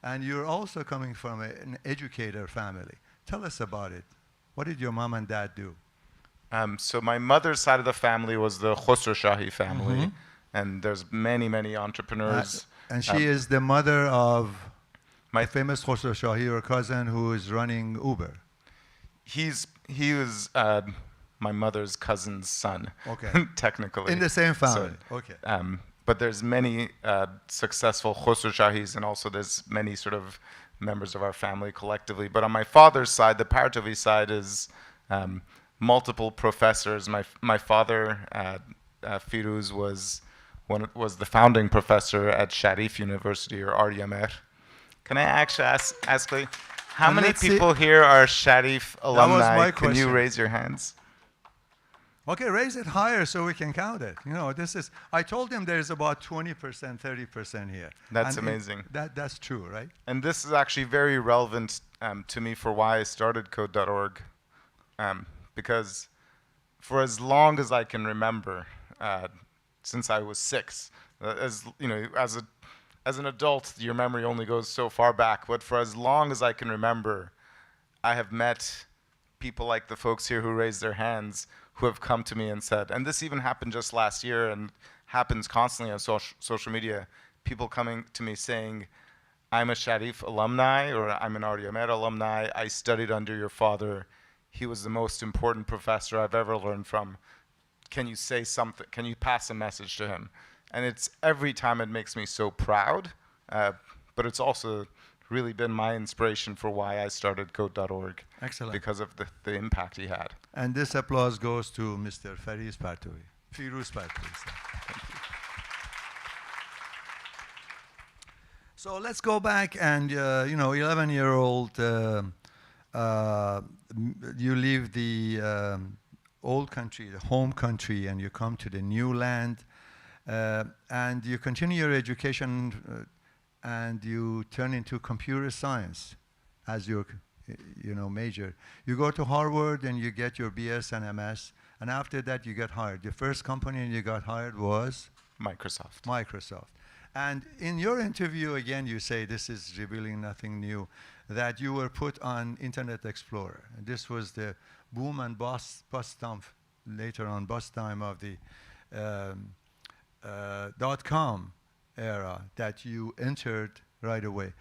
And you're also coming from an educator family. Tell us about it. What did your mom and dad do? So my mother's side of the family was the Khosrow Shahi family, and there's many, many entrepreneurs. And she is the mother of my famous Khosrow Shahi, your cousin, who is running Uber. He was my mother's cousin's son, technically. In the same family, But there's many successful Khosrow Shahis, and also there's many sort of members of our family collectively. But on my father's side, the Partovi side, is multiple professors. My father, Firuz, was the founding professor at Sharif University, or RDMR. Can I actually ask how many people here are Sharif alumni? Can you raise your hands? Okay, raise it higher so we can count it. I told him there's about 20%, 30% here. That's amazing. That's true, right? And this is actually very relevant to me for why I started Code.org. Because for as long as I can remember, since I was 6, as an adult, your memory only goes so far back. But for as long as I can remember, I have met people like the folks here who raised their hands, who have come to me and said, and this even happened just last year and happens constantly on social media, people coming to me saying, I'm a Sharif alumni, or I'm an RDMR alumni, I studied under your father, he was the most important professor I've ever learned from. Can you say something? Can you pass a message to him? And it's every time it makes me so proud, but it's also really been my inspiration for why I started Code.org. Excellent. Because of the impact he had. And this applause goes to Mr. Firuz Partovi. Firuz Partovi. Thank you. So let's go back and, 11-year-old, you leave the old country, the home country, and you come to the new land, and you continue your education, and you turn into computer science as your major. You go to Harvard and you get your BS and MS, and after that you get hired. The first company you got hired was? Microsoft. And in your interview, again, you say, this is revealing nothing new, that you were put on Internet Explorer. And this was the boom and bust time, later on bust time of the .com era that you entered right away.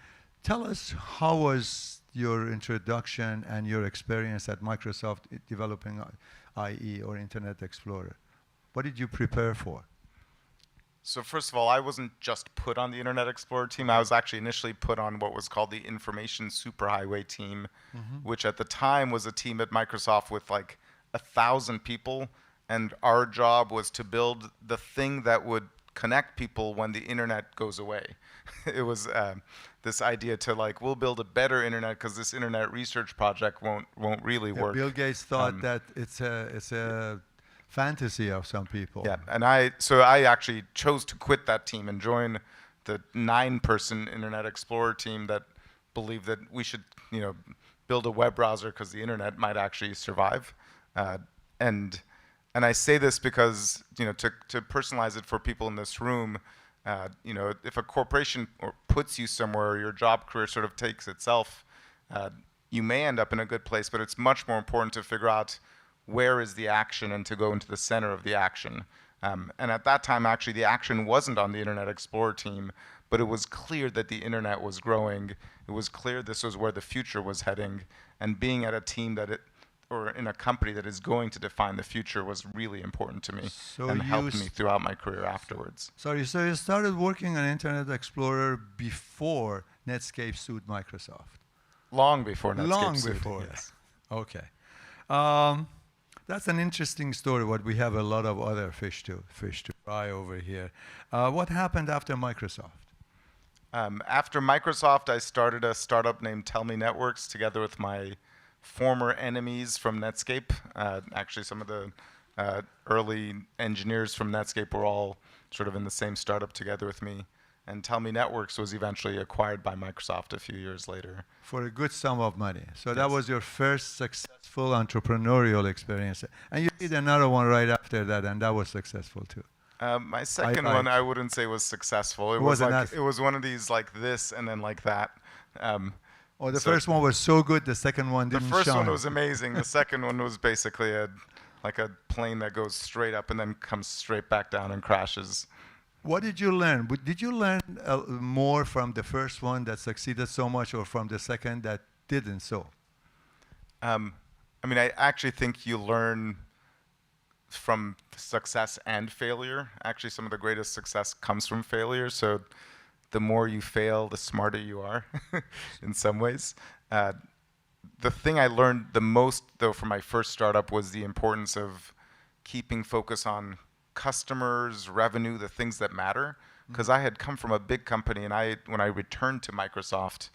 Tell us, how was your introduction and your experience at Microsoft developing IE, or Internet Explorer? What did you prepare for? So first of all, I wasn't just put on the Internet Explorer team. I was actually initially put on what was called the Information Superhighway team, which at the time was a team at Microsoft with like 1,000 people, and our job was to build the thing that would connect people when the internet goes away. It was this idea to like, we'll build a better internet because this internet research project won't really Yeah, work. Bill Gates thought that it's a fantasy of some people. Yeah, and I actually chose to quit that team and join the 9-person Internet Explorer team that believed that we should, build a web browser because the internet might actually survive. And I say this because, to personalize it for people in this room, if a corporation puts you somewhere, or your job career sort of takes itself, you may end up in a good place, but it's much more important to figure out where is the action and to go into the center of the action. And at that time, actually, the action wasn't on the Internet Explorer team, but it was clear that the internet was growing. It was clear this was where the future was heading, and being at a team or in a company that is going to define the future was really important to me and helped me throughout my career afterwards. Sorry, so you started working on Internet Explorer before Netscape sued Microsoft? Long before Netscape Long sued, before. yes. Okay. That's an interesting story, but we have a lot of other fish to fry over here. What happened after Microsoft? After Microsoft, I started a startup named Tell Me Networks together with my former enemies from Netscape. Actually, some of the early engineers from Netscape were all sort of in the same startup together with me. And Tell Me Networks was eventually acquired by Microsoft a few years later. For a good sum of money. So that was your first successful entrepreneurial experience. And you did another one right after that, and that was successful too. My second one, I wouldn't say was successful. It was like, it was one of these like this and then like that. The first one was so good, the second one didn't shine. The first one was amazing. The second one was basically like a plane that goes straight up and then comes straight back down and crashes. What did you learn? Did you learn more from the first one that succeeded so much, or from the second that didn't so? I mean, I actually think you learn from success and failure. Actually, some of the greatest success comes from failure. So the more you fail, the smarter you are in some ways. The thing I learned the most, though, from my first startup was the importance of keeping focus on customers, revenue, the things that matter. Because I had come from a big company, and when I returned to Microsoft,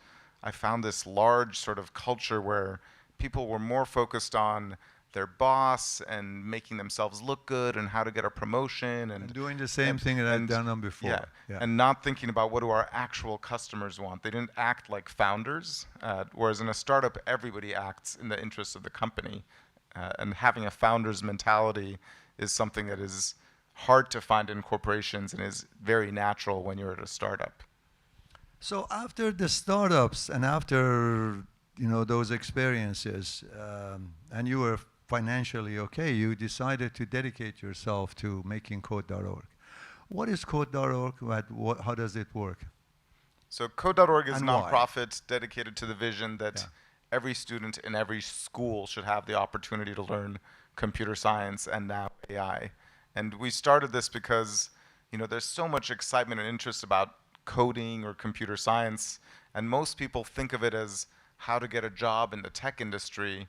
I found this large sort of culture where people were more focused on their boss and making themselves look good and how to get a promotion and doing the same thing that I'd done before. Yeah, and not thinking about what do our actual customers want. They didn't act like founders, whereas in a startup, everybody acts in the interest of the company. And having a founder's mentality is something that is hard to find in corporations and is very natural when you're at a startup. So after the startups and after those experiences, and you were financially okay, you decided to dedicate yourself to making Code.org. What is Code.org? How does it work? So Code.org is a nonprofit dedicated to the vision that every student in every school should have the opportunity to learn computer science and now AI. And we started this because there's so much excitement and interest about coding or computer science, and most people think of it as how to get a job in the tech industry.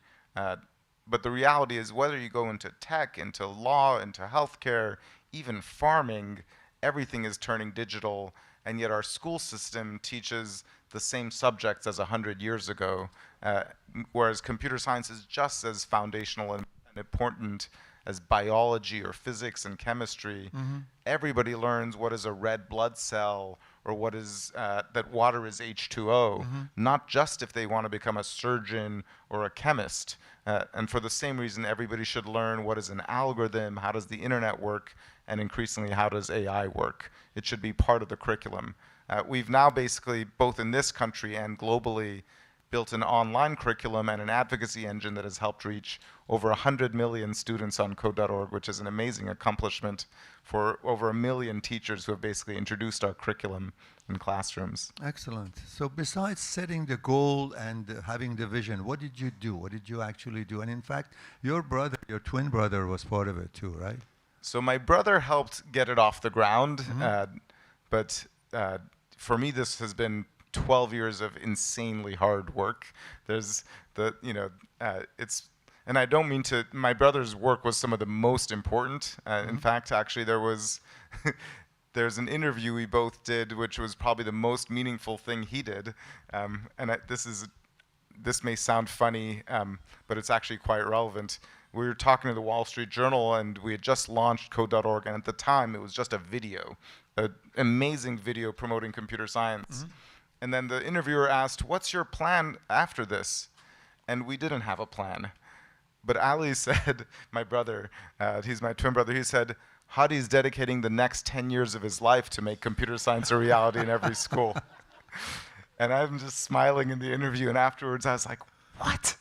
But the reality is, whether you go into tech, into law, into healthcare, even farming, everything is turning digital, and yet our school system teaches the same subjects as 100 years ago, whereas computer science is just as foundational and important as biology or physics and chemistry. Everybody learns what is a red blood cell, or what is that water is H2O, not just if they want to become a surgeon or a chemist. And for the same reason, everybody should learn what is an algorithm, how does the internet work, and increasingly, how does AI work? It should be part of the curriculum. We've now basically, both in this country and globally, built an online curriculum and an advocacy engine that has helped reach over 100 million students on Code.org, which is an amazing accomplishment for over 1 million teachers who have basically introduced our curriculum in classrooms. Excellent. So besides setting the goal and having the vision, what did you do? What did you actually do? And in fact, your brother, your twin brother, was part of it too, right? So my brother helped get it off the ground, but for me, this has been 12 years of insanely hard work. There's it's, and I don't mean to, my brother's work was some of the most important. In fact, actually, there's an interview we both did, which was probably the most meaningful thing he did. This may sound funny, but it's actually quite relevant. We were talking to the Wall Street Journal, and we had just launched Code.org, and at the time, it was just a video, an amazing video promoting computer science. And then the interviewer asked, "What's your plan after this?" And we didn't have a plan. But Ali said, my brother, he's my twin brother, he said, Hadi's dedicating the next 10 years of his life to make computer science a reality in every school. And I'm just smiling in the interview, and afterwards I was like, what?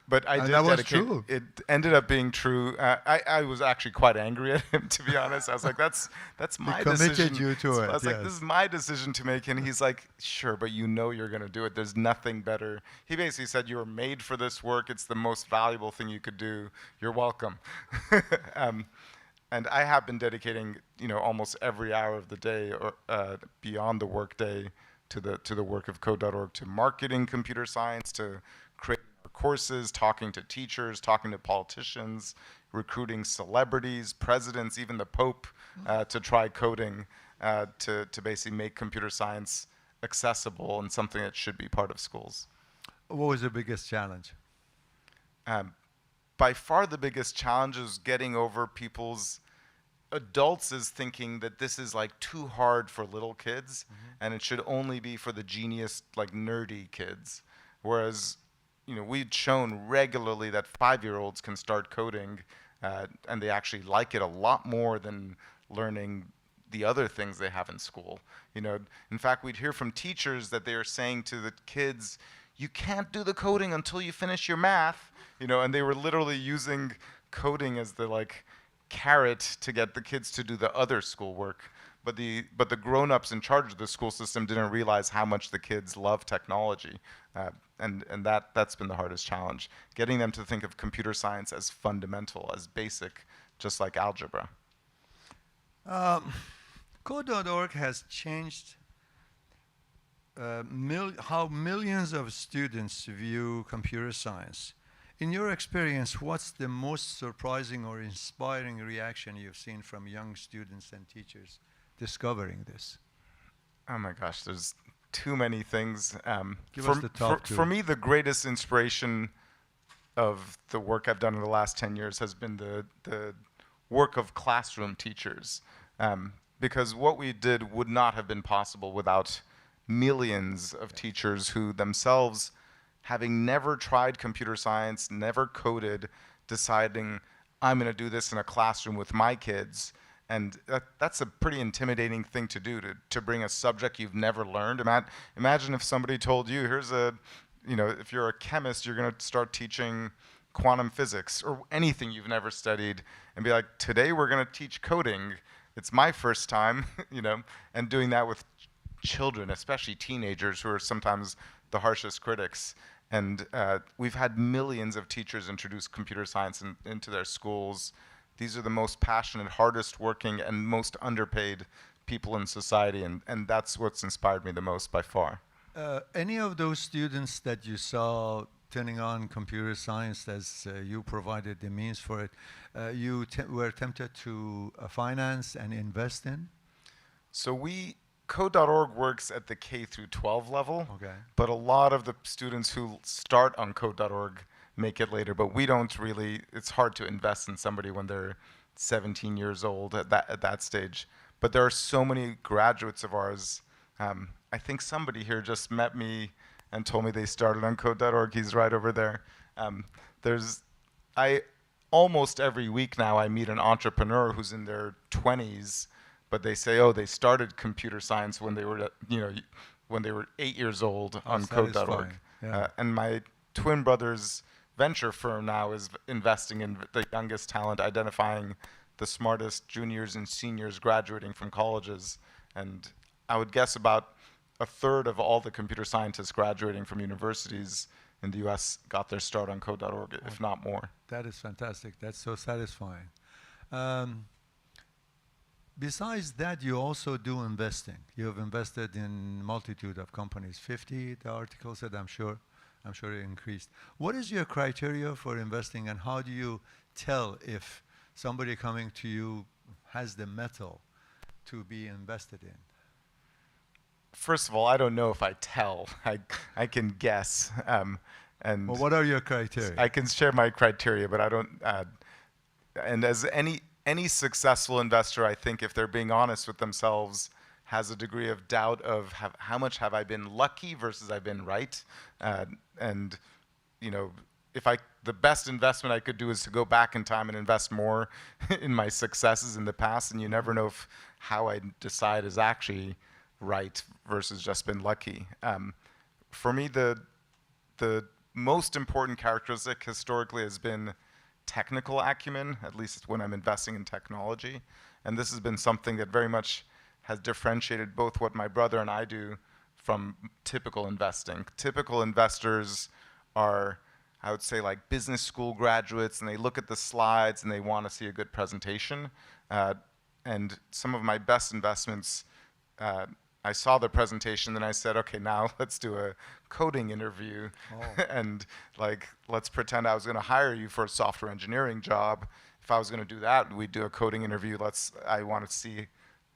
But I did that was dedicate. true. It ended up being true. I was actually quite angry at him, to be honest. I was like, that's my He decision. committed you to So it, I was like, yes. this is my decision to make. And he's like, sure, but you know you're going to do it. There's nothing better. He basically said, you were made for this work. It's the most valuable thing you could do. You're welcome. And I have been dedicating, almost every hour of the day or beyond the work day to the work of Code.org, to marketing computer science, to creating courses, talking to teachers, talking to politicians, recruiting celebrities, presidents, even the Pope, to try coding, to basically make computer science accessible and something that should be part of schools. What was the biggest challenge? By far the biggest challenge is getting over adults is thinking that this is like too hard for little kids, and it should only be for the genius, like nerdy kids. Whereas, we'd shown regularly that 5-year-olds can start coding, and they actually like it a lot more than learning the other things they have in school. In fact, we'd hear from teachers that they are saying to the kids, you can't do the coding until you finish your math, and they were literally using coding as the carrot to get the kids to do the other schoolwork. But the grown-ups in charge of the school system didn't realize how much the kids love technology, and that's been the hardest challenge, getting them to think of computer science as fundamental, as basic, just like algebra. Code.org has changed how millions of students view computer science. In your experience, what's the most surprising or inspiring reaction you've seen from young students and teachers discovering this? Oh my gosh, there's too many things. Give us the top two. For me, the greatest inspiration of the work I've done in the last 10 years has been the work of classroom teachers. Because what we did would not have been possible without millions of teachers who themselves, having never tried computer science, never coded, deciding, I'm going to do this in a classroom with my kids. And that's a pretty intimidating thing to do, to bring a subject you've never learned. Imagine if somebody told you, if you're a chemist, you're going to start teaching quantum physics or anything you've never studied, and be like, today we're going to teach coding. It's my first time, and doing that with children, especially teenagers, who are sometimes the harshest critics. And we've had millions of teachers introduce computer science into their schools. These are the most passionate, hardest working, and most underpaid people in society, and that's what's inspired me the most by far. Any of those students that you saw turning on computer science as you provided the means for it, you were tempted to finance and invest in? So Code.org works at the K through 12 level, but a lot of the students who start on Code.org make it later, but we don't really, it's hard to invest in somebody when they're 17 years old at that stage. But there are so many graduates of ours. I think somebody here just met me and told me they started on Code.org. He's right over there. Almost every week now I meet an entrepreneur who's in their 20s, but they say, oh, they started computer science when they were, when they were 8 years old on Code.org. Yeah. And my twin brother's venture firm now is investing in the youngest talent, identifying the smartest juniors and seniors graduating from colleges. And I would guess about a third of all the computer scientists graduating from universities in the US got their start on code.org, if not more. That is fantastic. That's so satisfying. Um, Besides that, you also do investing. You have invested in multitude of companies. 50, the article said, I'm sure it increased. What is your criteria for investing, and how do you tell if somebody coming to you has the metal to be invested in? First of all, I don't know if I tell. I can guess. And well, what are your criteria? I can share my criteria, but I don't. And as any successful investor, I think if they're being honest with themselves, has a degree of doubt of how much have I been lucky versus I've been right. And you know, the best investment I could do is to go back in time and invest more in my successes in the past, and you never know if how I decide is actually right versus just been lucky. For me, the most important characteristic historically has been technical acumen, at least when I'm investing in technology. And this has been something that very much has differentiated both what my brother and I do from typical investing. Typical investors are, I would say, like business school graduates, and they look at the slides and they want to see a good presentation. And some of my best investments, I saw the presentation, then I said, okay, now let's do a coding interview. Oh. And like, let's pretend I was going to hire you for a software engineering job. If I was going to do that, we'd do a coding interview. I want to see,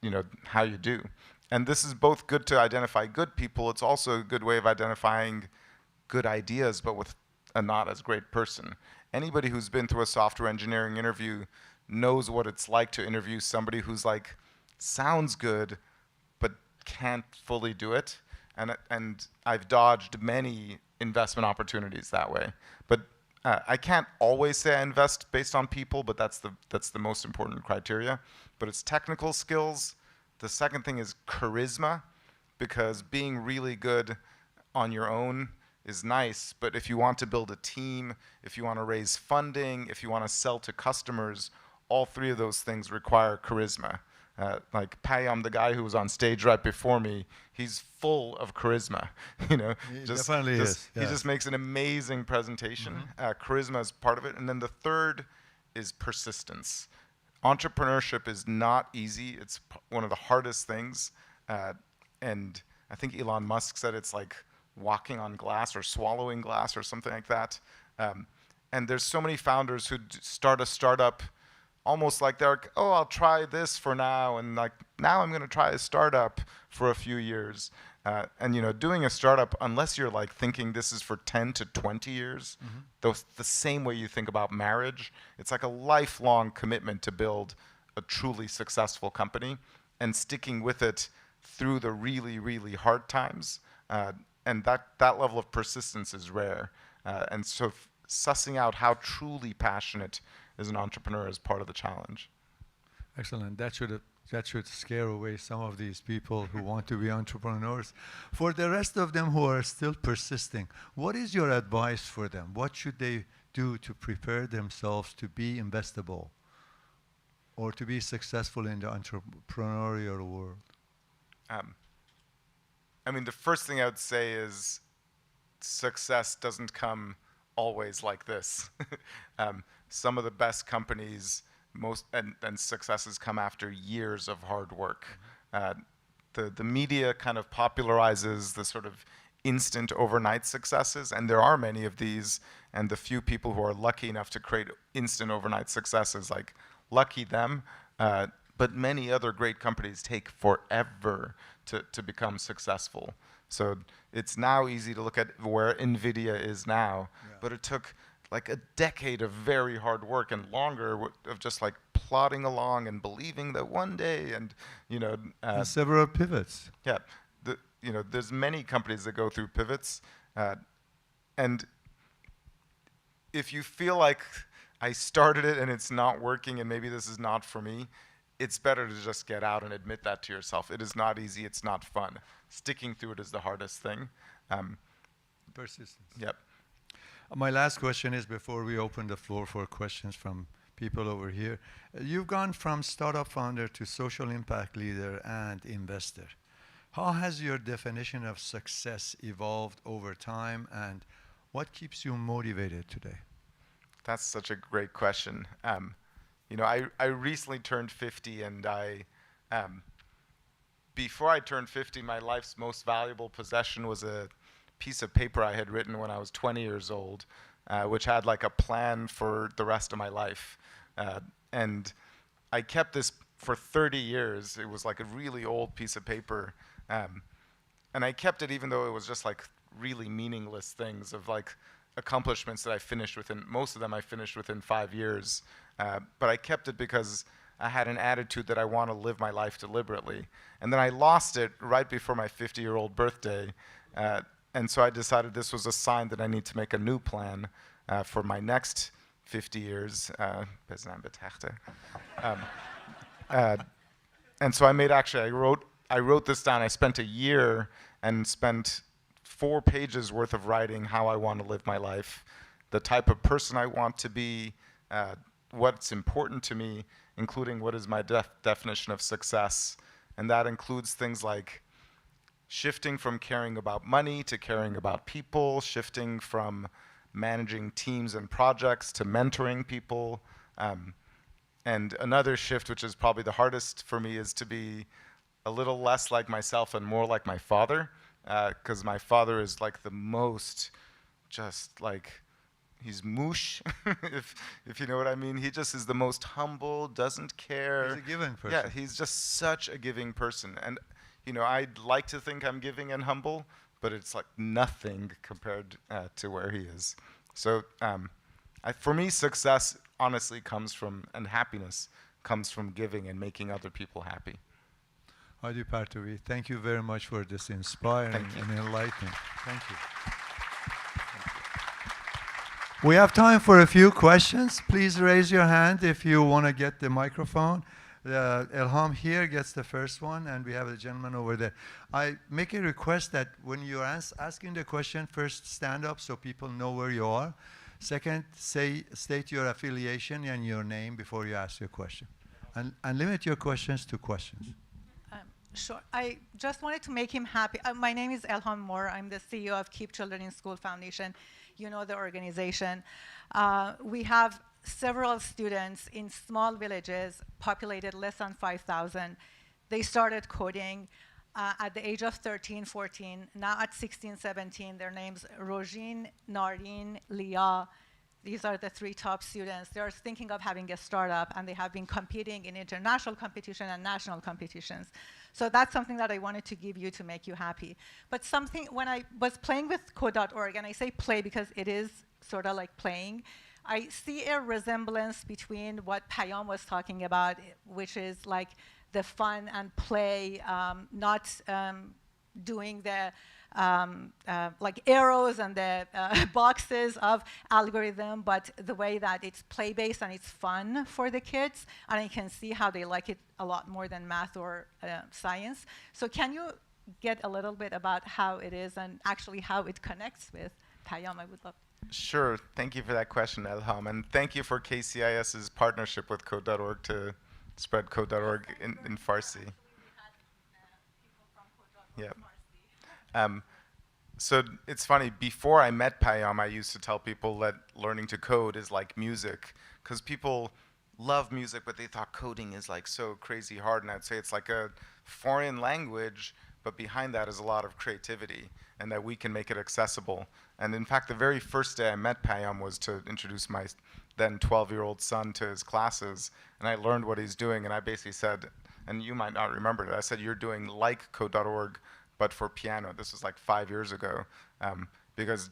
you know, how you do. And this is both good to identify good people. It's also a good way of identifying good ideas, but with a not as great person. Anybody who's been through a software engineering interview knows what it's like to interview somebody who's like, sounds good, but can't fully do it. And I've dodged many investment opportunities that way. But I can't always say I invest based on people, but that's the most important criteria. But it's technical skills. The second thing is charisma, because being really good on your own is nice, but if you want to build a team, if you want to raise funding, if you want to sell to customers, all three of those things require charisma. Like Payam, the guy who was on stage right before me, he's full of charisma. You know, He definitely is. He just makes an amazing presentation. Charisma is part of it, and then the third is persistence. Entrepreneurship is not easy. It's one of the hardest things, and I think Elon Musk said it's like walking on glass or swallowing glass or something like that. And there's so many founders who start a startup almost like they're like, oh, I'll try this for now, and like now I'm going to try a startup for a few years. And you know, doing a startup, unless you're like thinking this is for 10 to 20 years, the same way you think about marriage, it's like a lifelong commitment to build a truly successful company and sticking with it through the really, really hard times. And that level of persistence is rare. And so sussing out how truly passionate is an entrepreneur is part of the challenge. Excellent. That should scare away some of these people who want to be entrepreneurs. For the rest of them who are still persisting, what is your advice for them? What should they do to prepare themselves to be investable or to be successful in the entrepreneurial world? I mean, the first thing I would say is success doesn't come always like this. Some of the best companies and successes come after years of hard work. The media kind of popularizes the sort of instant overnight successes, and there are many of these, and the few people who are lucky enough to create instant overnight successes, like lucky them, but many other great companies take forever to become successful. So it's now easy to look at where NVIDIA is now, but it took like a decade of very hard work and longer of just like plodding along and believing that one day, and you know, and several pivots. Yeah, you know, there's many companies that go through pivots, and if you feel like I started it and it's not working and maybe this is not for me, it's better to just get out and admit that to yourself. It is not easy. It's not fun. Sticking through it is the hardest thing. Persistence. Yep. My last question is, before we open the floor for questions from people over here, you've gone from startup founder to social impact leader and investor. How has your definition of success evolved over time, and What keeps you motivated today? That's such a great question. You know, I recently turned 50, and before I turned 50, my life's most valuable possession was a piece of paper I had written when I was 20 years old, which had like a plan for the rest of my life. And I kept this for 30 years. It was like a really old piece of paper. And I kept it even though it was just like really meaningless things of like accomplishments that I finished within, most of them I finished within 5 years. But I kept it because I had an attitude that I want to live my life deliberately. And then I lost it right before my 50-year-old birthday. And so I decided this was a sign that I need to make a new plan for my next 50 years. And so I wrote this down. I spent a year and spent 4 pages worth of writing how I want to live my life, the type of person I want to be, what's important to me, including what is my definition of success. And that includes things like shifting from caring about money to caring about people, shifting from managing teams and projects to mentoring people. And another shift, which is probably the hardest for me, is to be a little less like myself and more like my father, because my father is like the most just like, he's moosh, if you know what I mean. He just is the most humble, doesn't care. He's a giving person. Yeah, he's just such a giving person. And you know, I'd like to think I'm giving and humble, but it's like nothing compared to where he is. So for me, success honestly comes from, and happiness comes from giving and making other people happy. Hadi Partovi, thank you very much for this inspiring and enlightening. Thank you. We have time for a few questions. Please raise your hand if you want to get the microphone. Elham here gets the first one, and we have a gentleman over there. I make a request that when you're asking the question, first stand up so people know where you are. Second, state your affiliation and your name before you ask your question. And limit your questions to questions. Sure. I just wanted to make him happy. My name is Elham Moore. I'm the CEO of Keep Children in School Foundation. You know the organization. We have several students in small villages populated less than 5,000. They started coding at the age of 13, 14. Now at 16, 17, their names Rojin, Nareen, Leah. These are the 3 top students. They're thinking of having a startup, and they have been competing in international competition and national competitions. So that's something that I wanted to give you to make you happy. But something, when I was playing with code.org, and I say play because it is sort of like playing, I see a resemblance between what Payam was talking about, which is like the fun and play, not doing the like arrows and the boxes of algorithm, but the way that it's play-based and it's fun for the kids, and I can see how they like it a lot more than math or science. So can you get a little bit about how it is and actually how it connects with Payam? I would love. Sure. Thank you for that question, Elham, and thank you for KCIS's partnership with Code.org to spread Code.org in Farsi. Yeah. So it's funny, before I met Payam, I used to tell people that learning to code is like music, because people love music, but they thought coding is like so crazy hard, and I'd say it's like a foreign language, but behind that is a lot of creativity, and that we can make it accessible. And in fact, the very first day I met Payam was to introduce my then 12-year-old son to his classes, and I learned what he's doing, and I basically said, and you might not remember it, I said, you're doing like Code.org, but for piano. This was like 5 years ago, because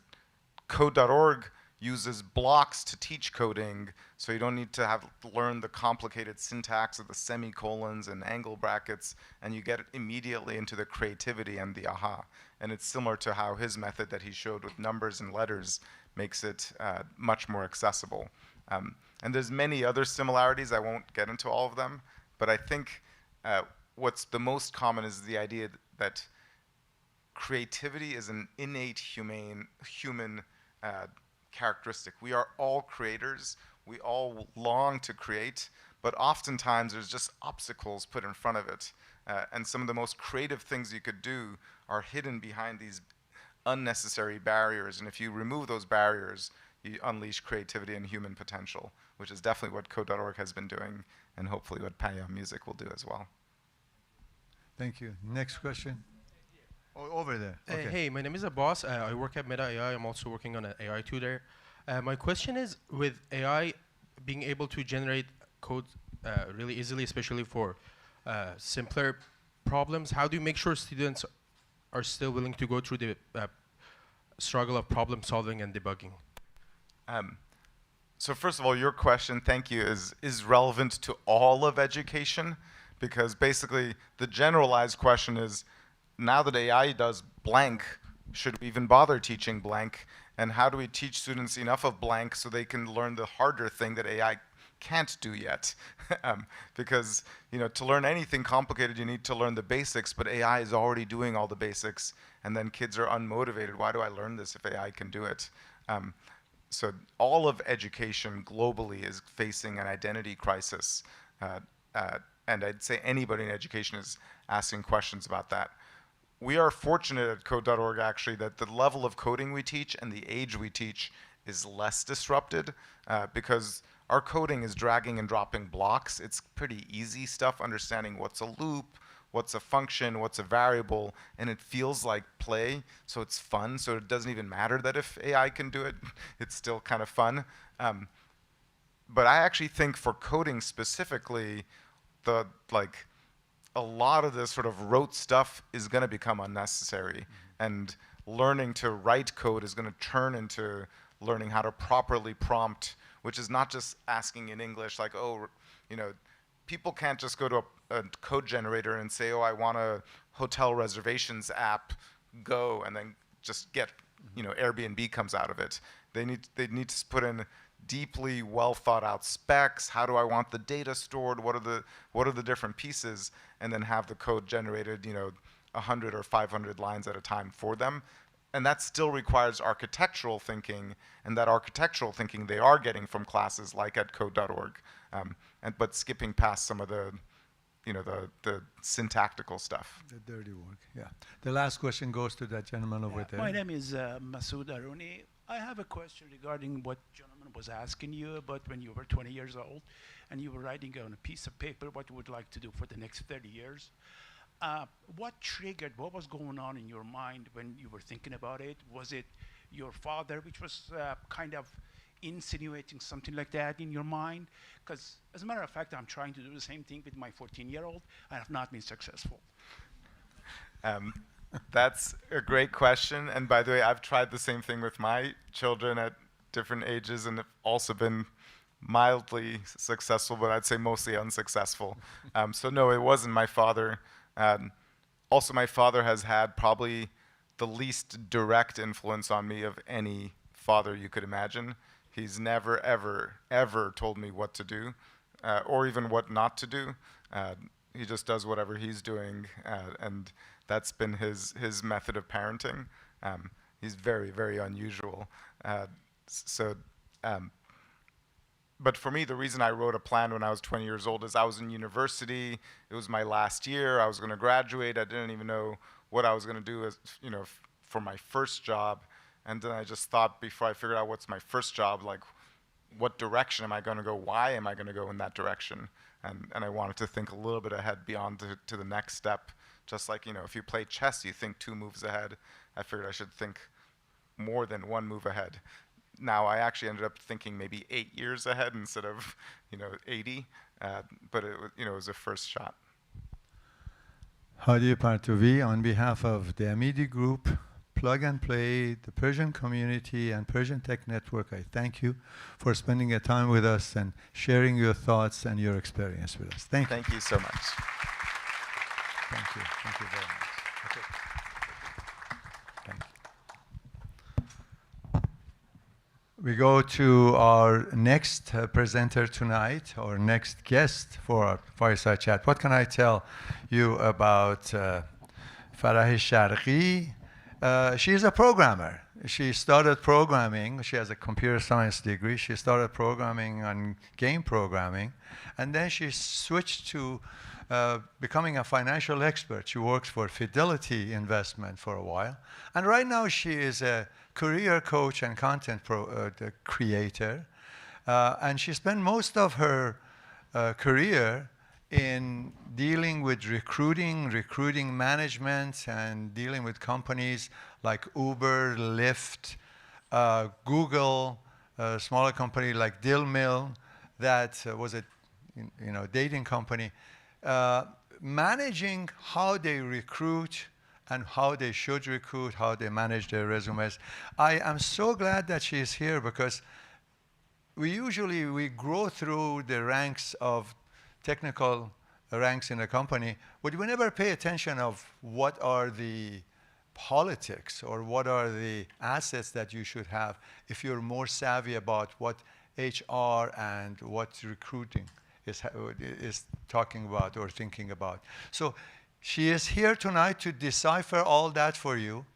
Code.org uses blocks to teach coding, so you don't need to learn the complicated syntax of the semicolons and angle brackets, and you get immediately into the creativity and the aha. And it's similar to how his method that he showed with numbers and letters makes it much more accessible. And there's many other similarities. I won't get into all of them, but I think what's the most common is the idea that creativity is an innate human characteristic. We are all creators. We all long to create, but oftentimes there's just obstacles put in front of it. And some of the most creative things you could do are hidden behind these unnecessary barriers. And if you remove those barriers, you unleash creativity and human potential, which is definitely what Code.org has been doing, and hopefully what Payam Music will do as well. Thank you. Next question. Oh, over there. Okay. Hey, my name is Abbas. I work at Meta AI. I'm also working on an AI tutor. My question is, with AI being able to generate code really easily, especially for simpler problems, how do you make sure students are still willing to go through the struggle of problem solving and debugging? So first of all, your question, thank you, is relevant to all of education, because basically the generalized question is, now that AI does blank, should we even bother teaching blank? And how do we teach students enough of blank so they can learn the harder thing that AI can't do yet? Because to learn anything complicated, you need to learn the basics, but AI is already doing all the basics, and then kids are unmotivated. Why do I learn this if AI can do it? So all of education globally is facing an identity crisis. And I'd say anybody in education is asking questions about that. We are fortunate at Code.org actually that the level of coding we teach and the age we teach is less disrupted because our coding is dragging and dropping blocks. It's pretty easy stuff, understanding what's a loop, what's a function, what's a variable, and it feels like play, so it's fun. So it doesn't even matter that if AI can do it, it's still kind of fun. But I actually think for coding specifically, a lot of this sort of rote stuff is going to become unnecessary, and learning to write code is going to turn into learning how to properly prompt, which is not just asking in English, like, oh, people can't just go to a code generator and say, oh, I want a hotel reservations app, go, and then just get, Airbnb comes out of it. They need to put in deeply well thought out specs. How do I want the data stored? What are the different pieces? And then have the code generated, 100 or 500 lines at a time for them. And that still requires architectural thinking, and that architectural thinking they are getting from classes like at code.org, but skipping past some of the syntactical stuff. The dirty work, yeah. The last question goes to that gentleman over there. My name is Masood Aruni. I have a question regarding what gentleman was asking you about when you were 20 years old and you were writing on a piece of paper what you would like to do for the next 30 years. What was going on in your mind when you were thinking about it? Was it your father, which was kind of insinuating something like that in your mind? Because as a matter of fact, I'm trying to do the same thing with my 14-year-old. I have not been successful. That's a great question. And by the way, I've tried the same thing with my children at different ages and have also been mildly successful, but I'd say mostly unsuccessful. So no, it wasn't my father. Also, my father has had probably the least direct influence on me of any father you could imagine. He's never, ever, ever told me what to do or even what not to do. He just does whatever he's doing, and that's been his method of parenting. He's very, very unusual. But for me, the reason I wrote a plan when I was 20 years old is I was in university. It was my last year. I was going to graduate. I didn't even know what I was going to do for my first job. And then I just thought, before I figured out what's my first job, like, what direction am I going to go? Why am I going to go in that direction? And I wanted to think a little bit ahead beyond to the next step. Just like, if you play chess, you think 2 moves ahead. I figured I should think more than 1 move ahead. Now, I actually ended up thinking maybe 8 years ahead instead of, 80. But it was a first shot. Hadi Partovi, on behalf of the Amidi Group, Plug and Play, the Persian community, and Persian Tech Network, I thank you for spending a time with us and sharing your thoughts and your experience with us. Thank you. Thank you so much. Thank you. Thank you very much. Okay. Thank you. We go to our next presenter tonight, our next guest for our fireside chat. What can I tell you about Farah Sharqi? She is a programmer. She started programming. She has a computer science degree. She started programming on game programming. And then she switched to becoming a financial expert. She worked for Fidelity Investment for a while. And right now she is a career coach and content creator. And she spent most of her career in dealing with recruiting management, and dealing with companies like Uber, Lyft, Google, a smaller company like Dill Mill, that was a dating company, managing how they recruit and how they should recruit, how they manage their resumes. I am so glad that she is here, because we grow through the ranks of technical ranks in a company, but we never pay attention of what are the politics or what are the assets that you should have if you're more savvy about what HR and what recruiting is talking about or thinking about. So she is here tonight to decipher all that for you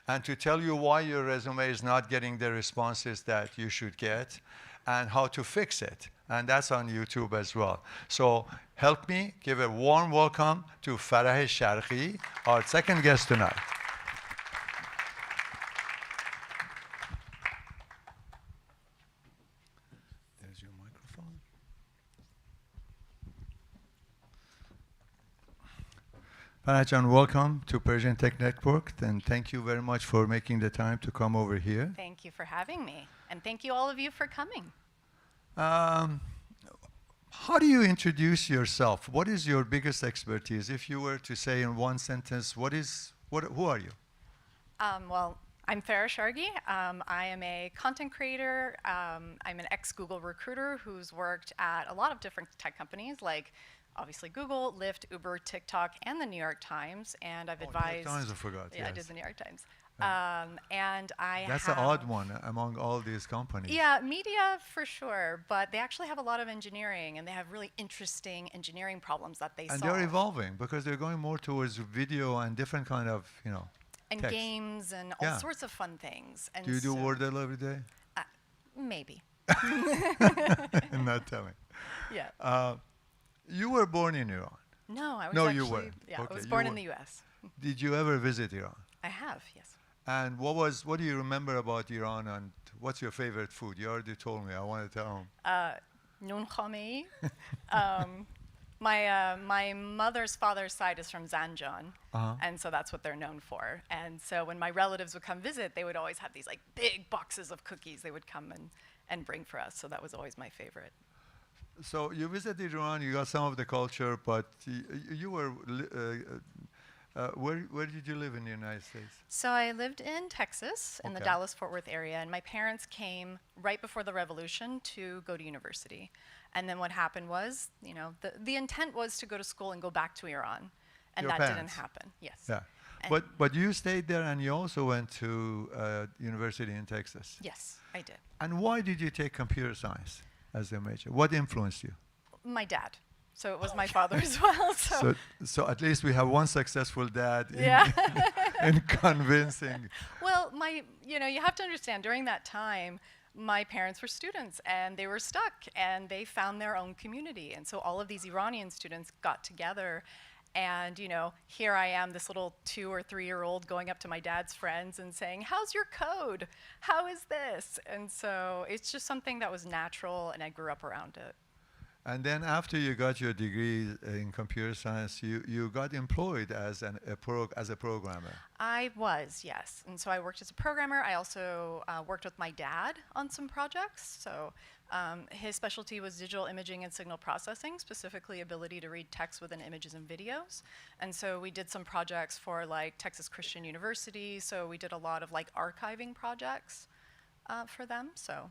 and to tell you why your resume is not getting the responses that you should get and how to fix it. And that's on YouTube as well. So help me give a warm welcome to Farah Sharqi, our second guest tonight. There's your microphone. Farah Jan, welcome to Persian Tech Network, and thank you very much for making the time to come over here. Thank you for having me, and thank you all of you for coming. How do you introduce yourself? What is your biggest expertise? If you were to say in one sentence, who are you? Well, I'm Farah Sharqi. I am a content creator. I'm an ex-Google recruiter who's worked at a lot of different tech companies, like obviously Google, Lyft, Uber, TikTok, and the New York Times. And I've advised. New York Times, I forgot. Yeah, yes. I did the New York Times. And that's an odd one among all these companies. Yeah, media for sure, but they actually have a lot of engineering, and they have really interesting engineering problems that they solve. And they're evolving because they're going more towards video and different kind of, and text. Games and all sorts of fun things. And do you do Wordle every day? Maybe. Not telling. Yeah. You were born in Iran. No, I was no, actually. You were. Yeah, okay, I was born in the U.S. Did you ever visit Iran? I have, yes. And what do you remember about Iran, and what's your favorite food? You already told me. I want to tell him. Noon khamei. My mother's father's side is from Zanjan, and so that's what they're known for. And so when my relatives would come visit, they would always have these like big boxes of cookies they would come and bring for us. So that was always my favorite. So you visited Iran, you got some of the culture, but you were. Where did you live in the United States? So I lived in Texas, in the Dallas-Fort Worth area, and my parents came right before the revolution to go to university. And then what happened was, the intent was to go to school and go back to Iran, and Your that parents. didn't happen. Yes. Yeah, but you stayed there, and you also went to university in Texas. Yes, I did. And why did you take computer science as a major? What influenced you? My dad. So it was my father as well. So at least we have one successful dad in convincing. Well, you have to understand, during that time, my parents were students, and they were stuck, and they found their own community. And so all of these Iranian students got together, and here I am, this little 2 or 3-year-old going up to my dad's friends and saying, "How's your code? How is this?" And so it's just something that was natural, and I grew up around it. And then after you got your degree in computer science, you got employed as a programmer. I was, yes. And so I worked as a programmer. I also worked with my dad on some projects. So his specialty was digital imaging and signal processing, specifically ability to read text within images and videos. And so we did some projects for like Texas Christian University. So we did a lot of like archiving projects for them. So,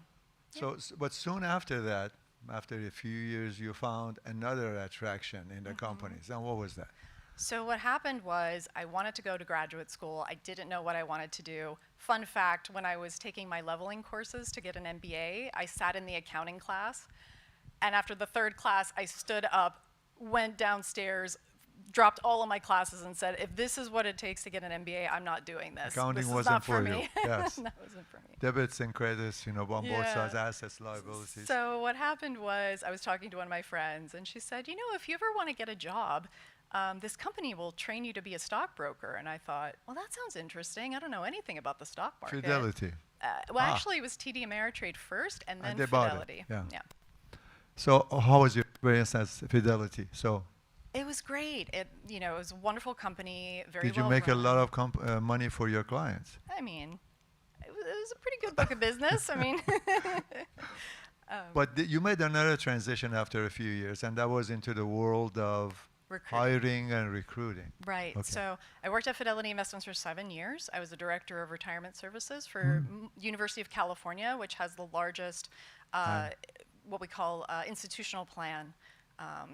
yeah. But soon after that, after a few years, you found another attraction in the companies. And what was that? So what happened was I wanted to go to graduate school. I didn't know what I wanted to do. Fun fact, when I was taking my leveling courses to get an MBA, I sat in the accounting class. And after the 3rd class, I stood up, went downstairs, dropped all of my classes and said, if this is what it takes to get an MBA, I'm not doing this. Accounting this wasn't is not for you. me. Yes. That wasn't for me. Debits and credits, on both Yeah. sides, assets, liabilities. So what happened was I was talking to one of my friends, and she said, if you ever want to get a job, this company will train you to be a stockbroker. And I thought, well, that sounds interesting. I don't know anything about the stock market. Fidelity. Actually, it was TD Ameritrade first, and then they bought Fidelity. it. Yeah. So how was your experience as Fidelity? It was great. It was a wonderful company, very Did you well make run. a lot of money for your clients? I mean, it was a pretty good book of business. I mean, But you made another transition after a few years, and that was into the world of hiring and recruiting. Right. Okay. So I worked at Fidelity Investments for 7 years. I was the director of retirement services for University of California, which has the largest, what we call institutional plan.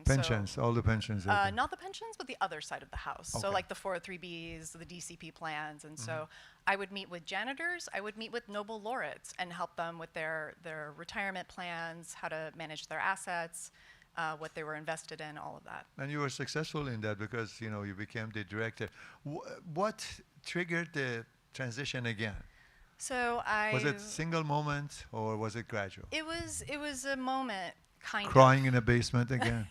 Pensions, all the pensions. Not the pensions, but the other side of the house. So Okay. like the 403Bs, the DCP plans. And so I would meet with janitors, I would meet with Nobel laureates and help them with their retirement plans, how to manage their assets, what they were invested in, all of that. And you were successful in that because, you became the director. What triggered the transition again? So Was it single moment or was it gradual? It was a moment, kind Crying of. in a basement again?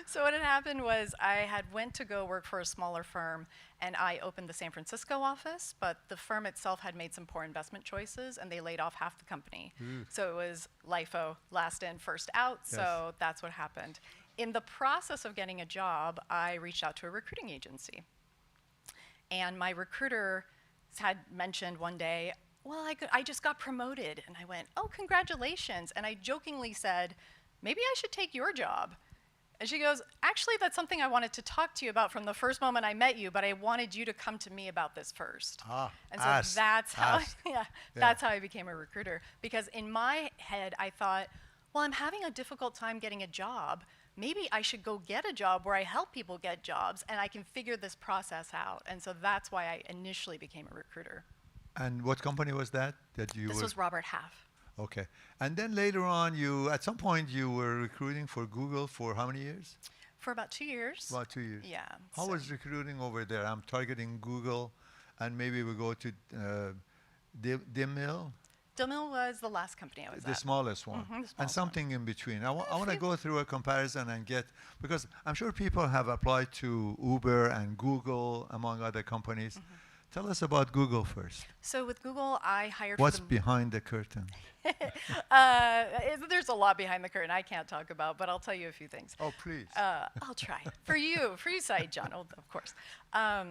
So what had happened was I had went to go work for a smaller firm, and I opened the San Francisco office, but the firm itself had made some poor investment choices, and they laid off half the company. So it was LIFO, last in, first out, so that's what happened. In the process of getting a job, I reached out to a recruiting agency. And my recruiter had mentioned one day, well, I just got promoted. And I went, oh, congratulations. And I jokingly said, maybe I should take your job. And she goes, actually, that's something I wanted to talk to you about from the first moment I met you, but I wanted you to come to me about this first. And so that's how, that's how I became a recruiter. Because in my head, I thought, well, I'm having a difficult time getting a job. Maybe I should go get a job where I help people get jobs, and I can figure this process out. And so that's why I initially became a recruiter. And what company was that you This were? was Robert Half. Okay. And then later on, at some point, you were recruiting for Google for how many years? For about 2 years. About 2 years. Yeah. How was recruiting over there? I'm targeting Google, and maybe we go to DeMille. DeMille was the last company I was at. The smallest one. And something in between. I want to go through a comparison and because I'm sure people have applied to Uber and Google, among other companies. Tell us about Google first. So with Google, I hired What's behind the curtain? There's a lot behind the curtain I can't talk about, but I'll tell you a few things. Oh, please. I'll try. For you, Saeed John, of course.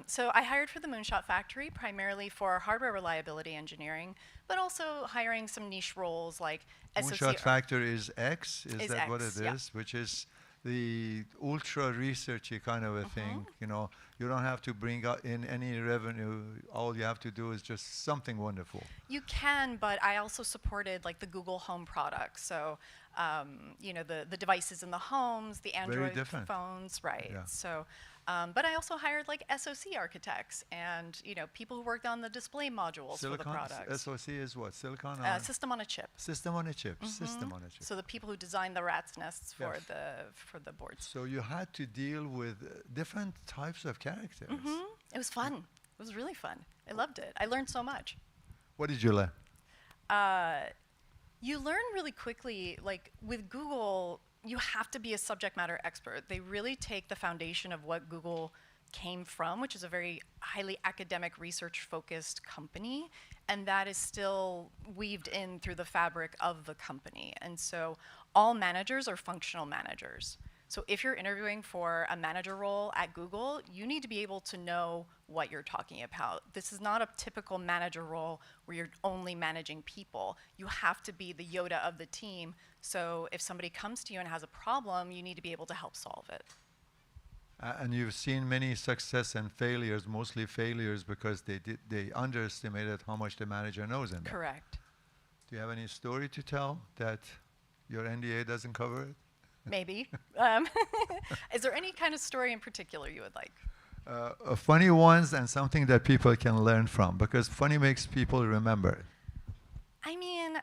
So I hired for the Moonshot Factory, primarily for hardware reliability engineering, but also hiring some niche roles like Moonshot Factory is X? Is that X, what it is? Which is the ultra researchy kind of a thing. You don't have to bring in any revenue. All you have to do is just something wonderful. You can, but I also supported like the Google Home products. So, the devices in the homes, the Android phones, right? Yeah. So, but I also hired like SoC architects and people who worked on the display modules for the products. SoC is what? Silicon? System on a chip. System on a chip. System on a chip. So the people who designed the rat's nests for the boards. So you had to deal with different types of characters. It was fun. It was really fun. I loved it. I learned so much. What did you learn? You learn really quickly, like with Google, you have to be a subject matter expert. They really take the foundation of what Google came from, which is a very highly academic research-focused company, and that is still weaved in through the fabric of the company. And so all managers are functional managers. So if you're interviewing for a manager role at Google, you need to be able to know what you're talking about. This is not a typical manager role where you're only managing people. You have to be the Yoda of the team. So if somebody comes to you and has a problem, you need to be able to help solve it. And you've seen many success and failures, mostly failures because they underestimated how much the manager knows in that. Correct. Do you have any story to tell that your NDA doesn't cover it? Maybe. Is there any kind of story in particular you would like? Funny ones and something that people can learn from, because funny makes people remember. I mean,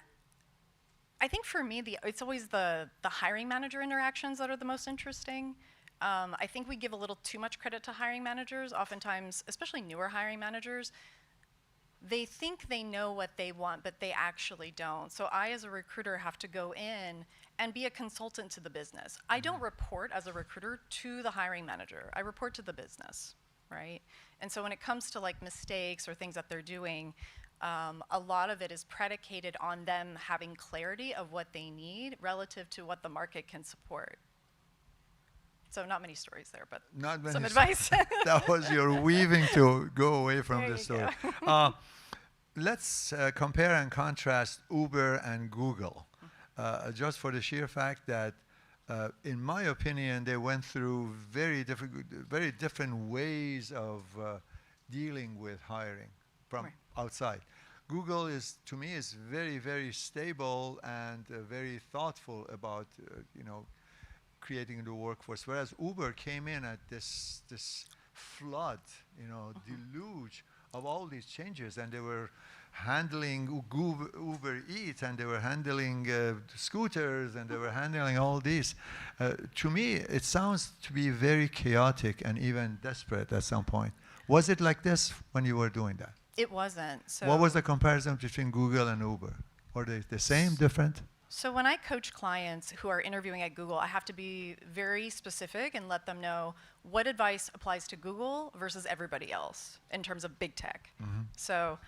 I think for me, it's always the hiring manager interactions that are the most interesting. I think we give a little too much credit to hiring managers. Oftentimes, especially newer hiring managers, they think they know what they want, but they actually don't. So I, as a recruiter, have to go in and be a consultant to the business. I don't report as a recruiter to the hiring manager. I report to the business, right? And so when it comes to like mistakes or things that they're doing, a lot of it is predicated on them having clarity of what they need relative to what the market can support. So not many stories there, but Not many some advice. That was your weaving to go away from There the you story. go. Let's compare and contrast Uber and Google, just for the sheer fact that, in my opinion, they went through very different ways of dealing with hiring from outside. Google is, to me, is very, very stable and very thoughtful about, creating the workforce. Whereas Uber came in at this flood, deluge of all these changes, and they were handling Uber Eats, and they were handling scooters, and they were handling all these. To me, it sounds to be very chaotic and even desperate at some point. Was it like this when you were doing that? It wasn't. So What was the comparison between Google and Uber? Were they the same, different? So when I coach clients who are interviewing at Google, I have to be very specific and let them know what advice applies to Google versus everybody else in terms of big tech. So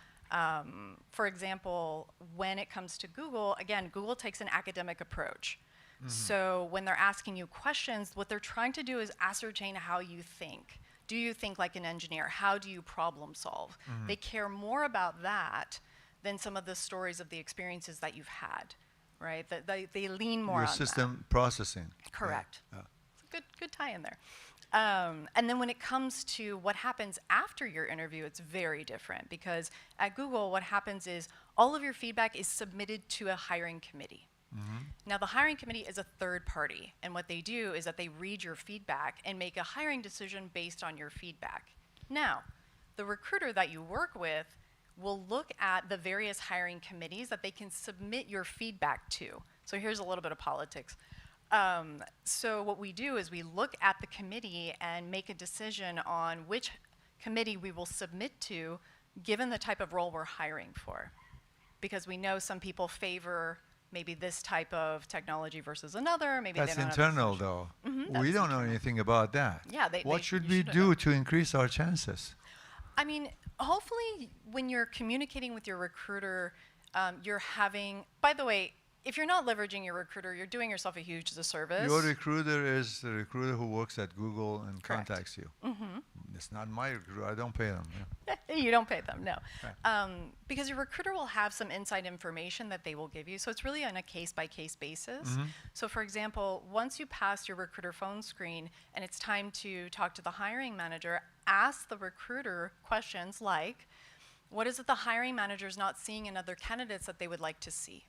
for example, when it comes to Google, again, Google takes an academic approach. So when they're asking you questions, what they're trying to do is ascertain how you think. Do you think like an engineer? How do you problem solve? They care more about that than some of the stories of the experiences that you've had. Right, they lean more Your on system processing. Correct. Yeah. It's a good tie in there. And then when it comes to what happens after your interview, it's very different because at Google, what happens is all of your feedback is submitted to a hiring committee. Now, the hiring committee is a third party, and what they do is that they read your feedback and make a hiring decision based on your feedback. Now, the recruiter that you work with will look at the various hiring committees that they can submit your feedback to. So here's a little bit of politics. So what we do is we look at the committee and make a decision on which committee we will submit to given the type of role we're hiring for. Because we know some people favor maybe this type of technology versus another. Maybe That's they don't internal, have though. Mm-hmm, We don't know anything about that. Yeah, what should we do to increase our chances? I mean, hopefully when you're communicating with your recruiter, you're having, by the way, if you're not leveraging your recruiter, you're doing yourself a huge disservice. Your recruiter is the recruiter who works at Google and Correct. contacts you. It's not my recruiter. I don't pay them. Yeah. You don't pay them, no. Because your recruiter will have some inside information that they will give you. So it's really on a case-by-case basis. So for example, once you pass your recruiter phone screen and it's time to talk to the hiring manager, ask the recruiter questions like, what is it the hiring manager is not seeing in other candidates that they would like to see?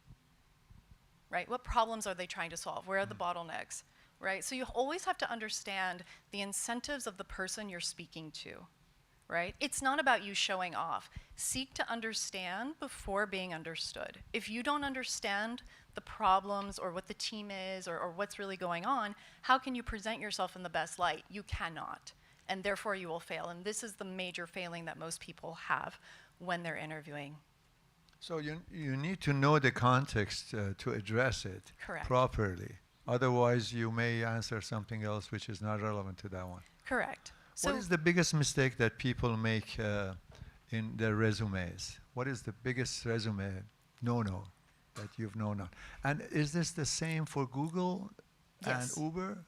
Right? What problems are they trying to solve? Where are the bottlenecks? Right? So you always have to understand the incentives of the person you're speaking to. Right? It's not about you showing off. Seek to understand before being understood. If you don't understand the problems or what the team is or what's really going on, how can you present yourself in the best light? You cannot. And therefore you will fail. And this is the major failing that most people have when they're interviewing. So you need to know the context to address it Correct. properly. Otherwise, you may answer something else which is not relevant to that one. Correct. What So is the biggest mistake that people make in their resumes? What is the biggest resume no-no that you've known of? And is this the same for Google Yes. and Uber?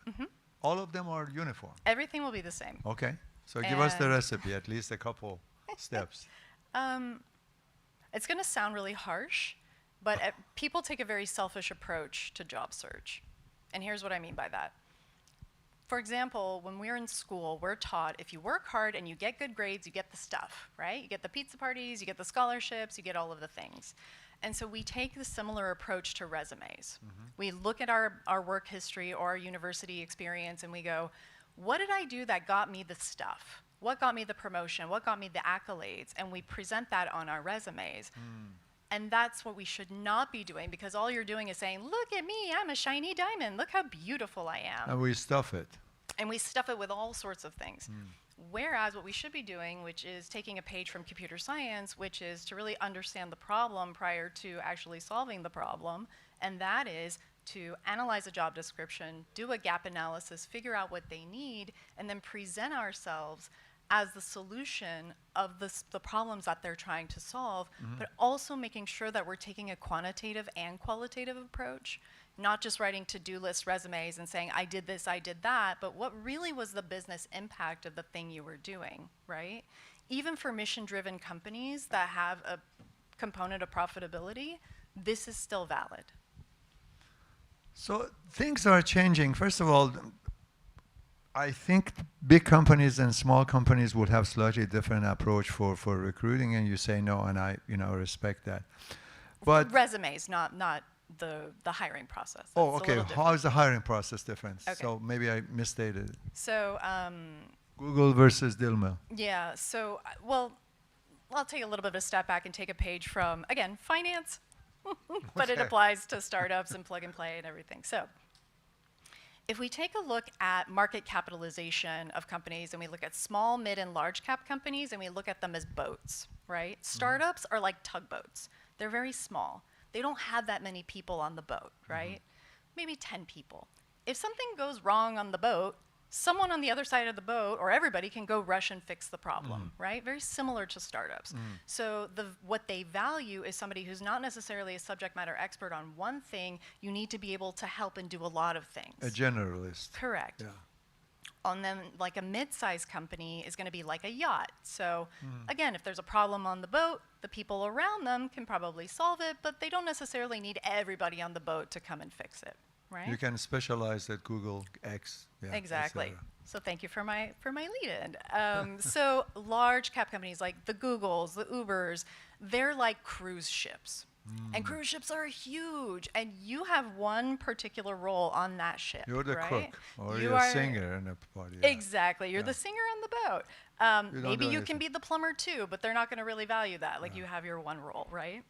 All of them are uniform. everything will be the same. Okay. So give us the And- recipe, at least a couple steps. It's going to sound really harsh, but people take a very selfish approach to job search. And here's what I mean by that. For example, when we're in school, we're taught if you work hard and you get good grades, you get the stuff, right? You get the pizza parties, you get the scholarships, you get all of the things. And so we take the similar approach to resumes. We look at our work history or our university experience and we go, what did I do that got me the stuff? What got me the promotion? What got me the accolades? And we present that on our resumes. And that's what we should not be doing because all you're doing is saying, look at me, I'm a shiny diamond. Look how beautiful I am. And we stuff it. And we stuff it with all sorts of things. Whereas what we should be doing, which is taking a page from computer science, which is to really understand the problem prior to actually solving the problem, and that is to analyze a job description, do a gap analysis, figure out what they need, and then present ourselves as the solution of the problems that they're trying to solve, but also making sure that we're taking a quantitative and qualitative approach, not just writing to-do list resumes and saying, I did this, I did that, but what really was the business impact of the thing you were doing, right? Even for mission-driven companies that have a component of profitability, this is still valid. So things are changing. First of all, I think big companies and small companies would have slightly different approach for recruiting, and you say no, and I respect that. But resumes, not the hiring process. Oh, okay. How is the hiring process different? Okay. So maybe I misstated. So Google versus Dilma. Yeah. So well, I'll take a little bit of a step back and take a page from, again, finance, but it applies to startups and plug and play and everything. So if we take a look at market capitalization of companies and we look at small, mid, and large cap companies and we look at them as boats, right? Startups are like tugboats. They're very small. They don't have that many people on the boat, right? Maybe 10 people. If something goes wrong on the boat, someone on the other side of the boat or everybody can go rush and fix the problem, right? Very similar to startups. So what they value is somebody who's not necessarily a subject matter expert on one thing. You need to be able to help and do a lot of things. A generalist. Correct. Yeah. And then like a mid-sized company is going to be like a yacht. So again, if there's a problem on the boat, the people around them can probably solve it, but they don't necessarily need everybody on the boat to come and fix it. Right? You can specialize at Google X. Yeah, exactly. So thank you for my lead-in. So large cap companies like the Googles, the Ubers, they're like cruise ships. And cruise ships are huge, and you have one particular role on that ship. You're the right? cook, or you're a singer in a party. Yeah. Exactly. You're the singer on the boat. Maybe you can be the plumber too, but they're not going to really value that. Like you have your one role, right?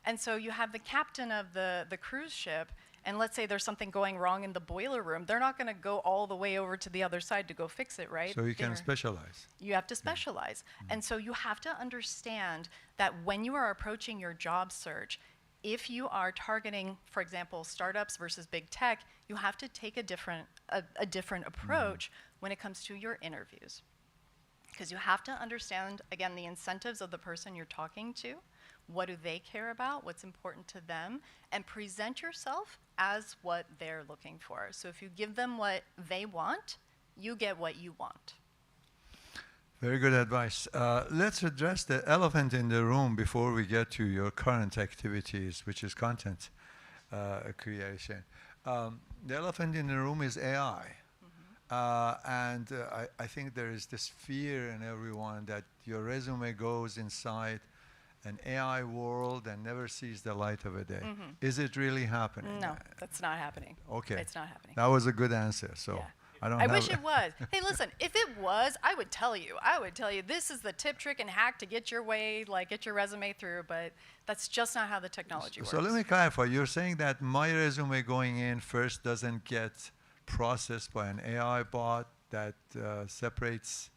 And so you have the captain of the cruise ship, and let's say there's something going wrong in the boiler room. They're not going to go all the way over to the other side to go fix it, right? So you can specialize. You have to specialize. And so you have to understand that when you are approaching your job search, if you are targeting, for example, startups versus big tech, you have to take a different approach when it comes to your interviews. Because you have to understand, again, the incentives of the person you're talking to. What do they care about? What's important to them? And present yourself as what they're looking for. So if you give them what they want, you get what you want. Very good advice. Let's address the elephant in the room before we get to your current activities, which is content creation. The elephant in the room is AI. And I think there is this fear in everyone that your resume goes inside an AI world and never sees the light of a day. Is it really happening? No, that's not happening. Okay. It's not happening. That was a good answer. So yeah. I wish it was. Hey, listen, if it was, I would tell you. This is the tip, trick, and hack to get your resume through, but that's just not how the technology works. So let me clarify. You're saying that my resume going in first doesn't get processed by an AI bot that separates?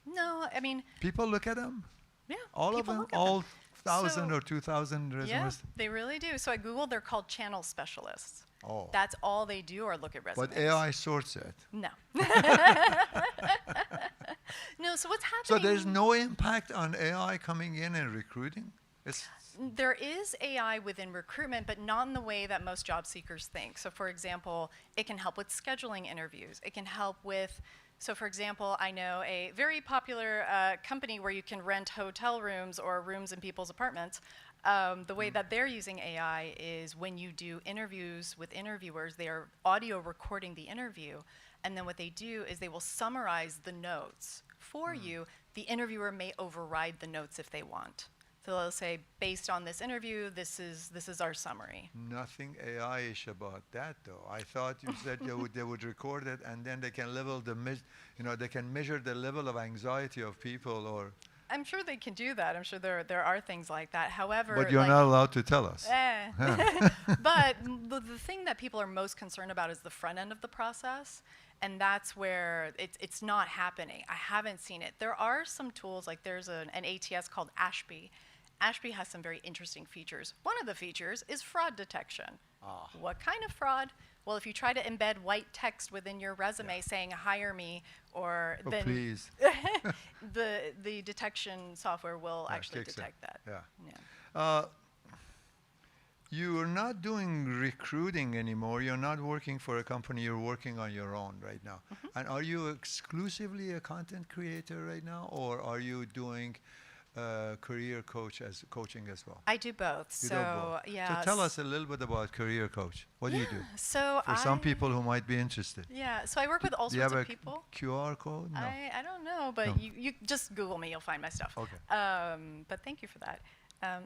No, I mean... People look at them? Yeah. All of them? All 1,000 or 2,000 resumes? Yeah, they really do. So at Google, they're called channel specialists. Oh. That's all they do, or look at resumes. But AI sorts it. No. No, so what's happening? So there's no impact on AI coming in and recruiting? There is AI within recruitment, but not in the way that most job seekers think. So for example, it can help with scheduling interviews. It can help with, so for example, I know a very popular company where you can rent hotel rooms or rooms in people's apartments. The way that they're using AI is when you do interviews with interviewers, they are audio recording the interview, and then what they do is they will summarize the notes for you. The interviewer may override the notes if they want. So they'll say, based on this interview, this is our summary. Nothing AI-ish about that, though. I thought you said they would record it, and then they can they can measure the level of anxiety of people, or. I'm sure they can do that. I'm sure there are things like that. However, but you're not allowed to tell us. But the thing that people are most concerned about is the front end of the process. And that's where it's not happening. I haven't seen it. There are some tools, like there's an ATS called Ashby. Ashby has some very interesting features. One of the features is fraud detection. What kind of fraud? Well, if you try to embed white text within your resume saying hire me, or Oh, then please. the detection software will actually kicks it. detect that. Yeah. You're not doing recruiting anymore. You're not working for a company. You're working on your own right now. And are you exclusively a content creator right now, or are you doing career coaching as well? I do both. You do both. Yeah. So tell us a little bit about career coach. What do you do? So for some people who might be interested. Yeah. So I work with all Do you sorts have of people. QR code? No. I don't know, but No. you just Google me, you'll find my stuff. Okay. But thank you for that.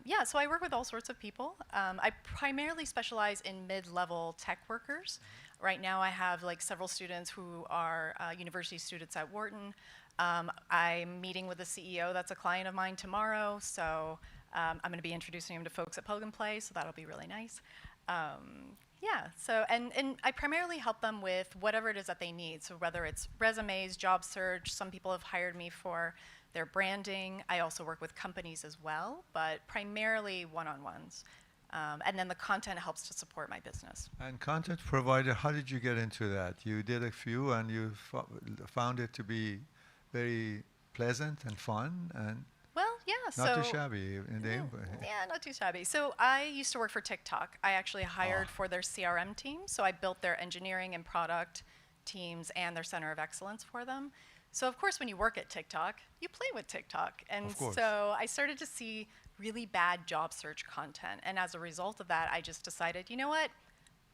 Yeah, so I work with all sorts of people. I primarily specialize in mid-level tech workers. Right now I have like several students who are university students at Wharton. I'm meeting with the CEO that's a client of mine tomorrow, so I'm going to be introducing him to folks at Plug and Play, so that'll be really nice. Yeah, so, and I primarily help them with whatever it is that they need. So whether it's resumes, job search, some people have hired me for their branding. I also work with companies as well, but primarily one-on-ones. And then the content helps to support my business. And content provider, how did you get into that? You did a few and you found it to be very pleasant and fun and well, yeah, not too shabby. Yeah, not too shabby. So I used to work for TikTok. I actually hired for their CRM team. So I built their engineering and product teams and their center of excellence for them. So of course, when you work at TikTok, you play with TikTok. And so I started to see really bad job search content. And as a result of that, I just decided, you know what?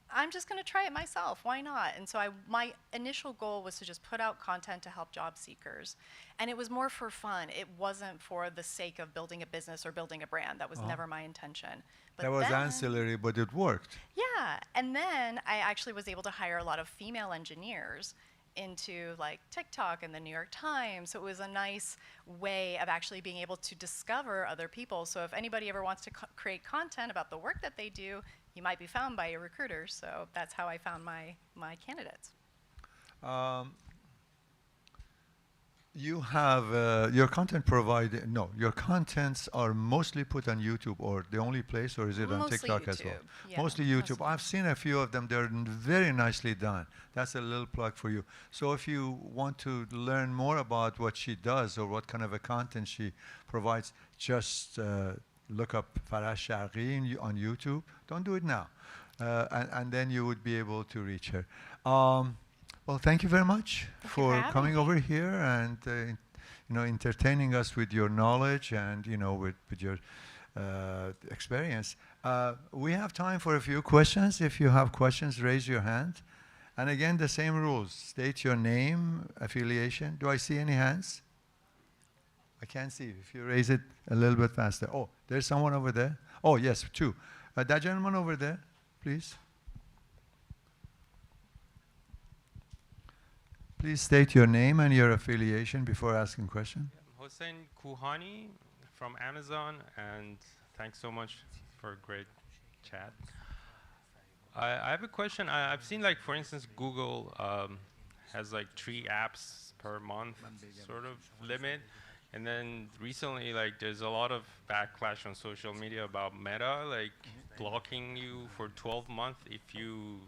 I'm just going to try it myself. Why not? And so my initial goal was to just put out content to help job seekers. And it was more for fun. It wasn't for the sake of building a business or building a brand. That was never my intention. But that was ancillary, but it worked. Yeah. And then I actually was able to hire a lot of female engineers into like TikTok and the New York Times. So it was a nice way of actually being able to discover other people. So if anybody ever wants to create content about the work that they do, you might be found by a recruiter. So that's how I found my candidates. You have your content provided. No, your contents are mostly put on YouTube, or the only place, or is it on TikTok YouTube. as well? Yeah, mostly YouTube. I've seen a few of them. They're very nicely done. That's a little plug for you. So if you want to learn more about what she does or what kind of a content she provides, just look up Farah Sharqi on YouTube. Don't do it now, and then you would be able to reach her. Well, thank you very much for coming over here and entertaining us with your knowledge and with your experience. We have time for a few questions. If you have questions, raise your hand. And again, the same rules. State your name, affiliation. Do I see any hands? I can't see. If you raise it a little bit faster. Oh, there's someone over there. Oh, yes, two. That gentleman over there, please. Please state your name and your affiliation before asking question. Hossein Kuhani from Amazon, and thanks so much for a great chat. I have a question. I've seen, like, for instance, Google has like 3 apps per month sort of limit. And then recently, like, there's a lot of backlash on social media about Meta, like, blocking you for 12 months if you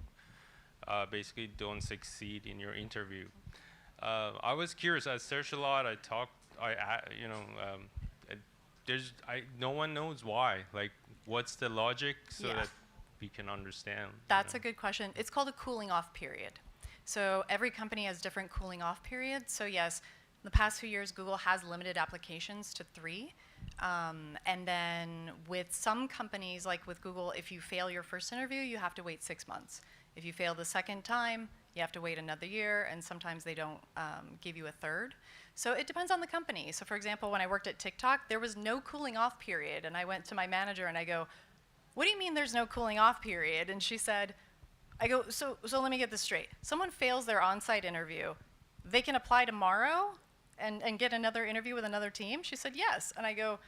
basically don't succeed in your interview. I was curious. I searched a lot. I talked. No one knows why. Like, what's the logic so that we can understand? That's a good question. It's called a cooling off period. So every company has different cooling off periods. So yes, in the past few years, Google has limited applications to 3. And then with some companies, like with Google, if you fail your first interview, you have to wait 6 months. If you fail the second time, you have to wait another year, and sometimes they don't give you a third. So it depends on the company. So for example, when I worked at TikTok, there was no cooling off period. And I went to my manager and I go, what do you mean there's no cooling off period? And she said, so let me get this straight. Someone fails their on-site interview. They can apply tomorrow and get another interview with another team? She said, yes. And I go,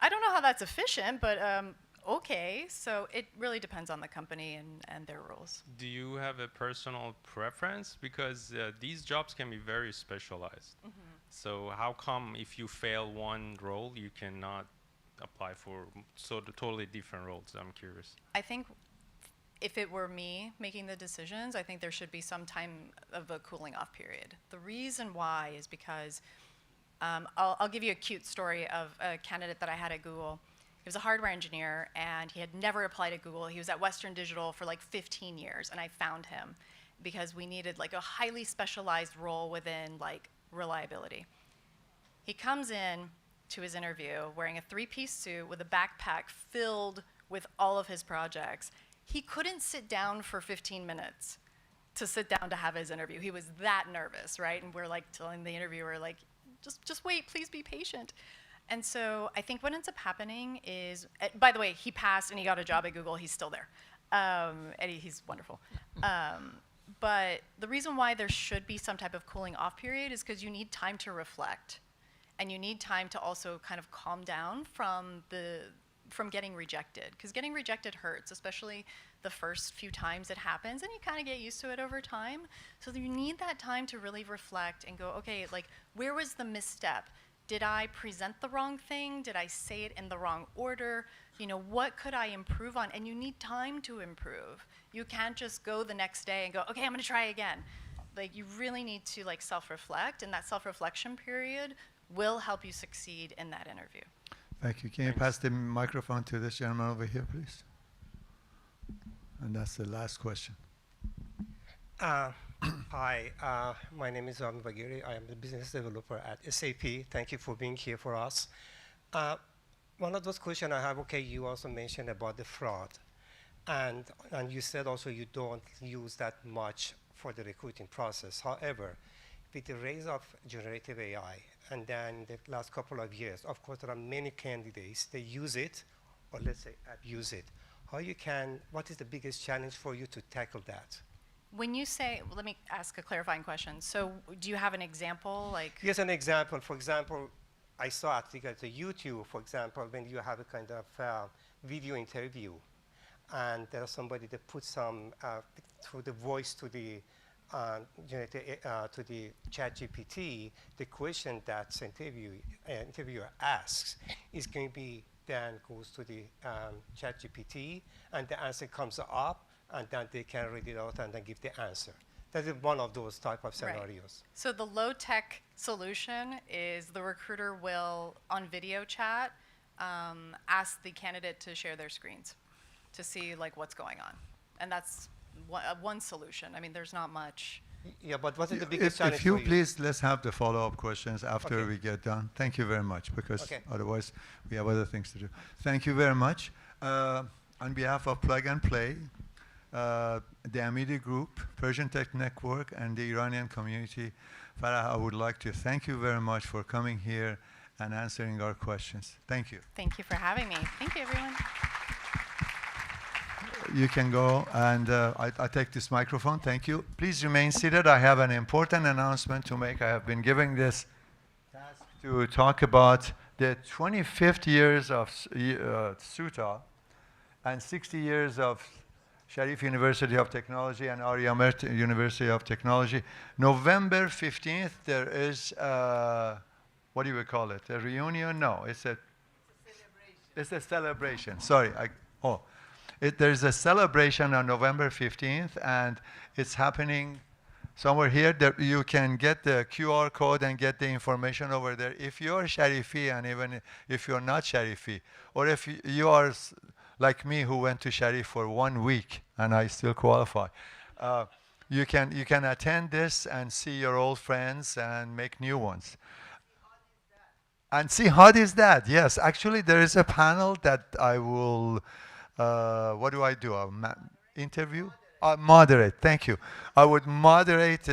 I don't know how that's efficient, but okay. So it really depends on the company and their rules. Do you have a personal preference? Because these jobs can be very specialized. So how come if you fail one role, you cannot apply for totally different roles? I'm curious. I think if it were me making the decisions, I think there should be some time of a cooling off period. The reason why is because I'll give you a cute story of a candidate that I had at Google. He was a hardware engineer, and he had never applied at Google. He was at Western Digital for like 15 years, and I found him because we needed like a highly specialized role within like reliability. He comes in to his interview wearing a 3-piece suit with a backpack filled with all of his projects. He couldn't sit down for 15 minutes to sit down to have his interview. He was that nervous, right? And we're like telling the interviewer, like, just wait, please be patient. And so I think what ends up happening is, by the way, he passed and he got a job at Google. He's still there. And he's wonderful. But the reason why there should be some type of cooling off period is because you need time to reflect. And you need time to also kind of calm down from getting rejected. Because getting rejected hurts, especially the first few times it happens, and you kind of get used to it over time. So you need that time to really reflect and go, okay, like, where was the misstep? Did I present the wrong thing? Did I say it in the wrong order? You know, what could I improve on? And you need time to improve. You can't just go the next day and go, okay, I'm gonna try again. Like, you really need to like self-reflect, and that self-reflection period will help you succeed in that interview. Thank you. Can you pass the microphone to this gentleman over here, please? And that's the last question. Hi, my name is Rami Bagiri. I am the business developer at SAP. Thank you for being here for us. One of those questions I have, okay, you also mentioned about the fraud. And you said also you don't use that much for the recruiting process. However, with the rise of generative AI, and then the last couple of years, of course, there are many candidates, they use it, or let's say abuse it. What is the biggest challenge for you to tackle that? When you say, let me ask a clarifying question. So do you have an example? Like? Here's an example. For example, I saw at YouTube, for example, when you have a kind of video interview, and there's somebody that puts some, through the voice to the ChatGPT, the question that interviewer asks is going to be then goes to the ChatGPT, and the answer comes up, and then they can read it out and then give the answer. That is one of those type of scenarios. Right. So the low-tech solution is the recruiter will, on video chat, ask the candidate to share their screens to see like what's going on. And that's one solution. I mean, there's not much. Yeah, but what is the biggest challenge If you for you? please, let's have the follow-up questions after we get done. Thank you very much, because otherwise we have other things to do. Thank you very much. On behalf of Plug and Play, the Amidi Group, Persian Tech Network, and the Iranian community, Farah, I would like to thank you very much for coming here and answering our questions. Thank you. Thank you for having me. Thank you, everyone. You can go, and I take this microphone. Thank you. Please remain seated. I have an important announcement to make. I have been giving this task to talk about the 25th years of SUTA and 60 years of Sharif University of Technology and Arya Mert University of Technology. November 15th, there is, what do you call it? A reunion? No, it's a celebration. It's a celebration. Sorry. There's a celebration on November 15th, and it's happening somewhere here. You can get the QR code and get the information over there. If you're Sharifi, and even if you're not Sharifi, or if you are like me who went to Sharif for 1 week and I still qualify, you can attend this and see your old friends and make new ones. And see, how is that? Yes, actually there is a panel that I will, what do I do? Interview? Moderate, thank you. I would moderate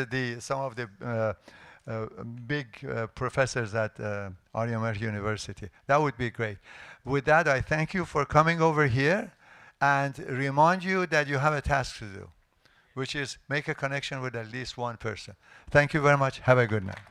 some of the big professors at Arya Mert University. That would be great. With that, I thank you for coming over here and remind you that you have a task to do, which is make a connection with at least one person. Thank you very much. Have a good night.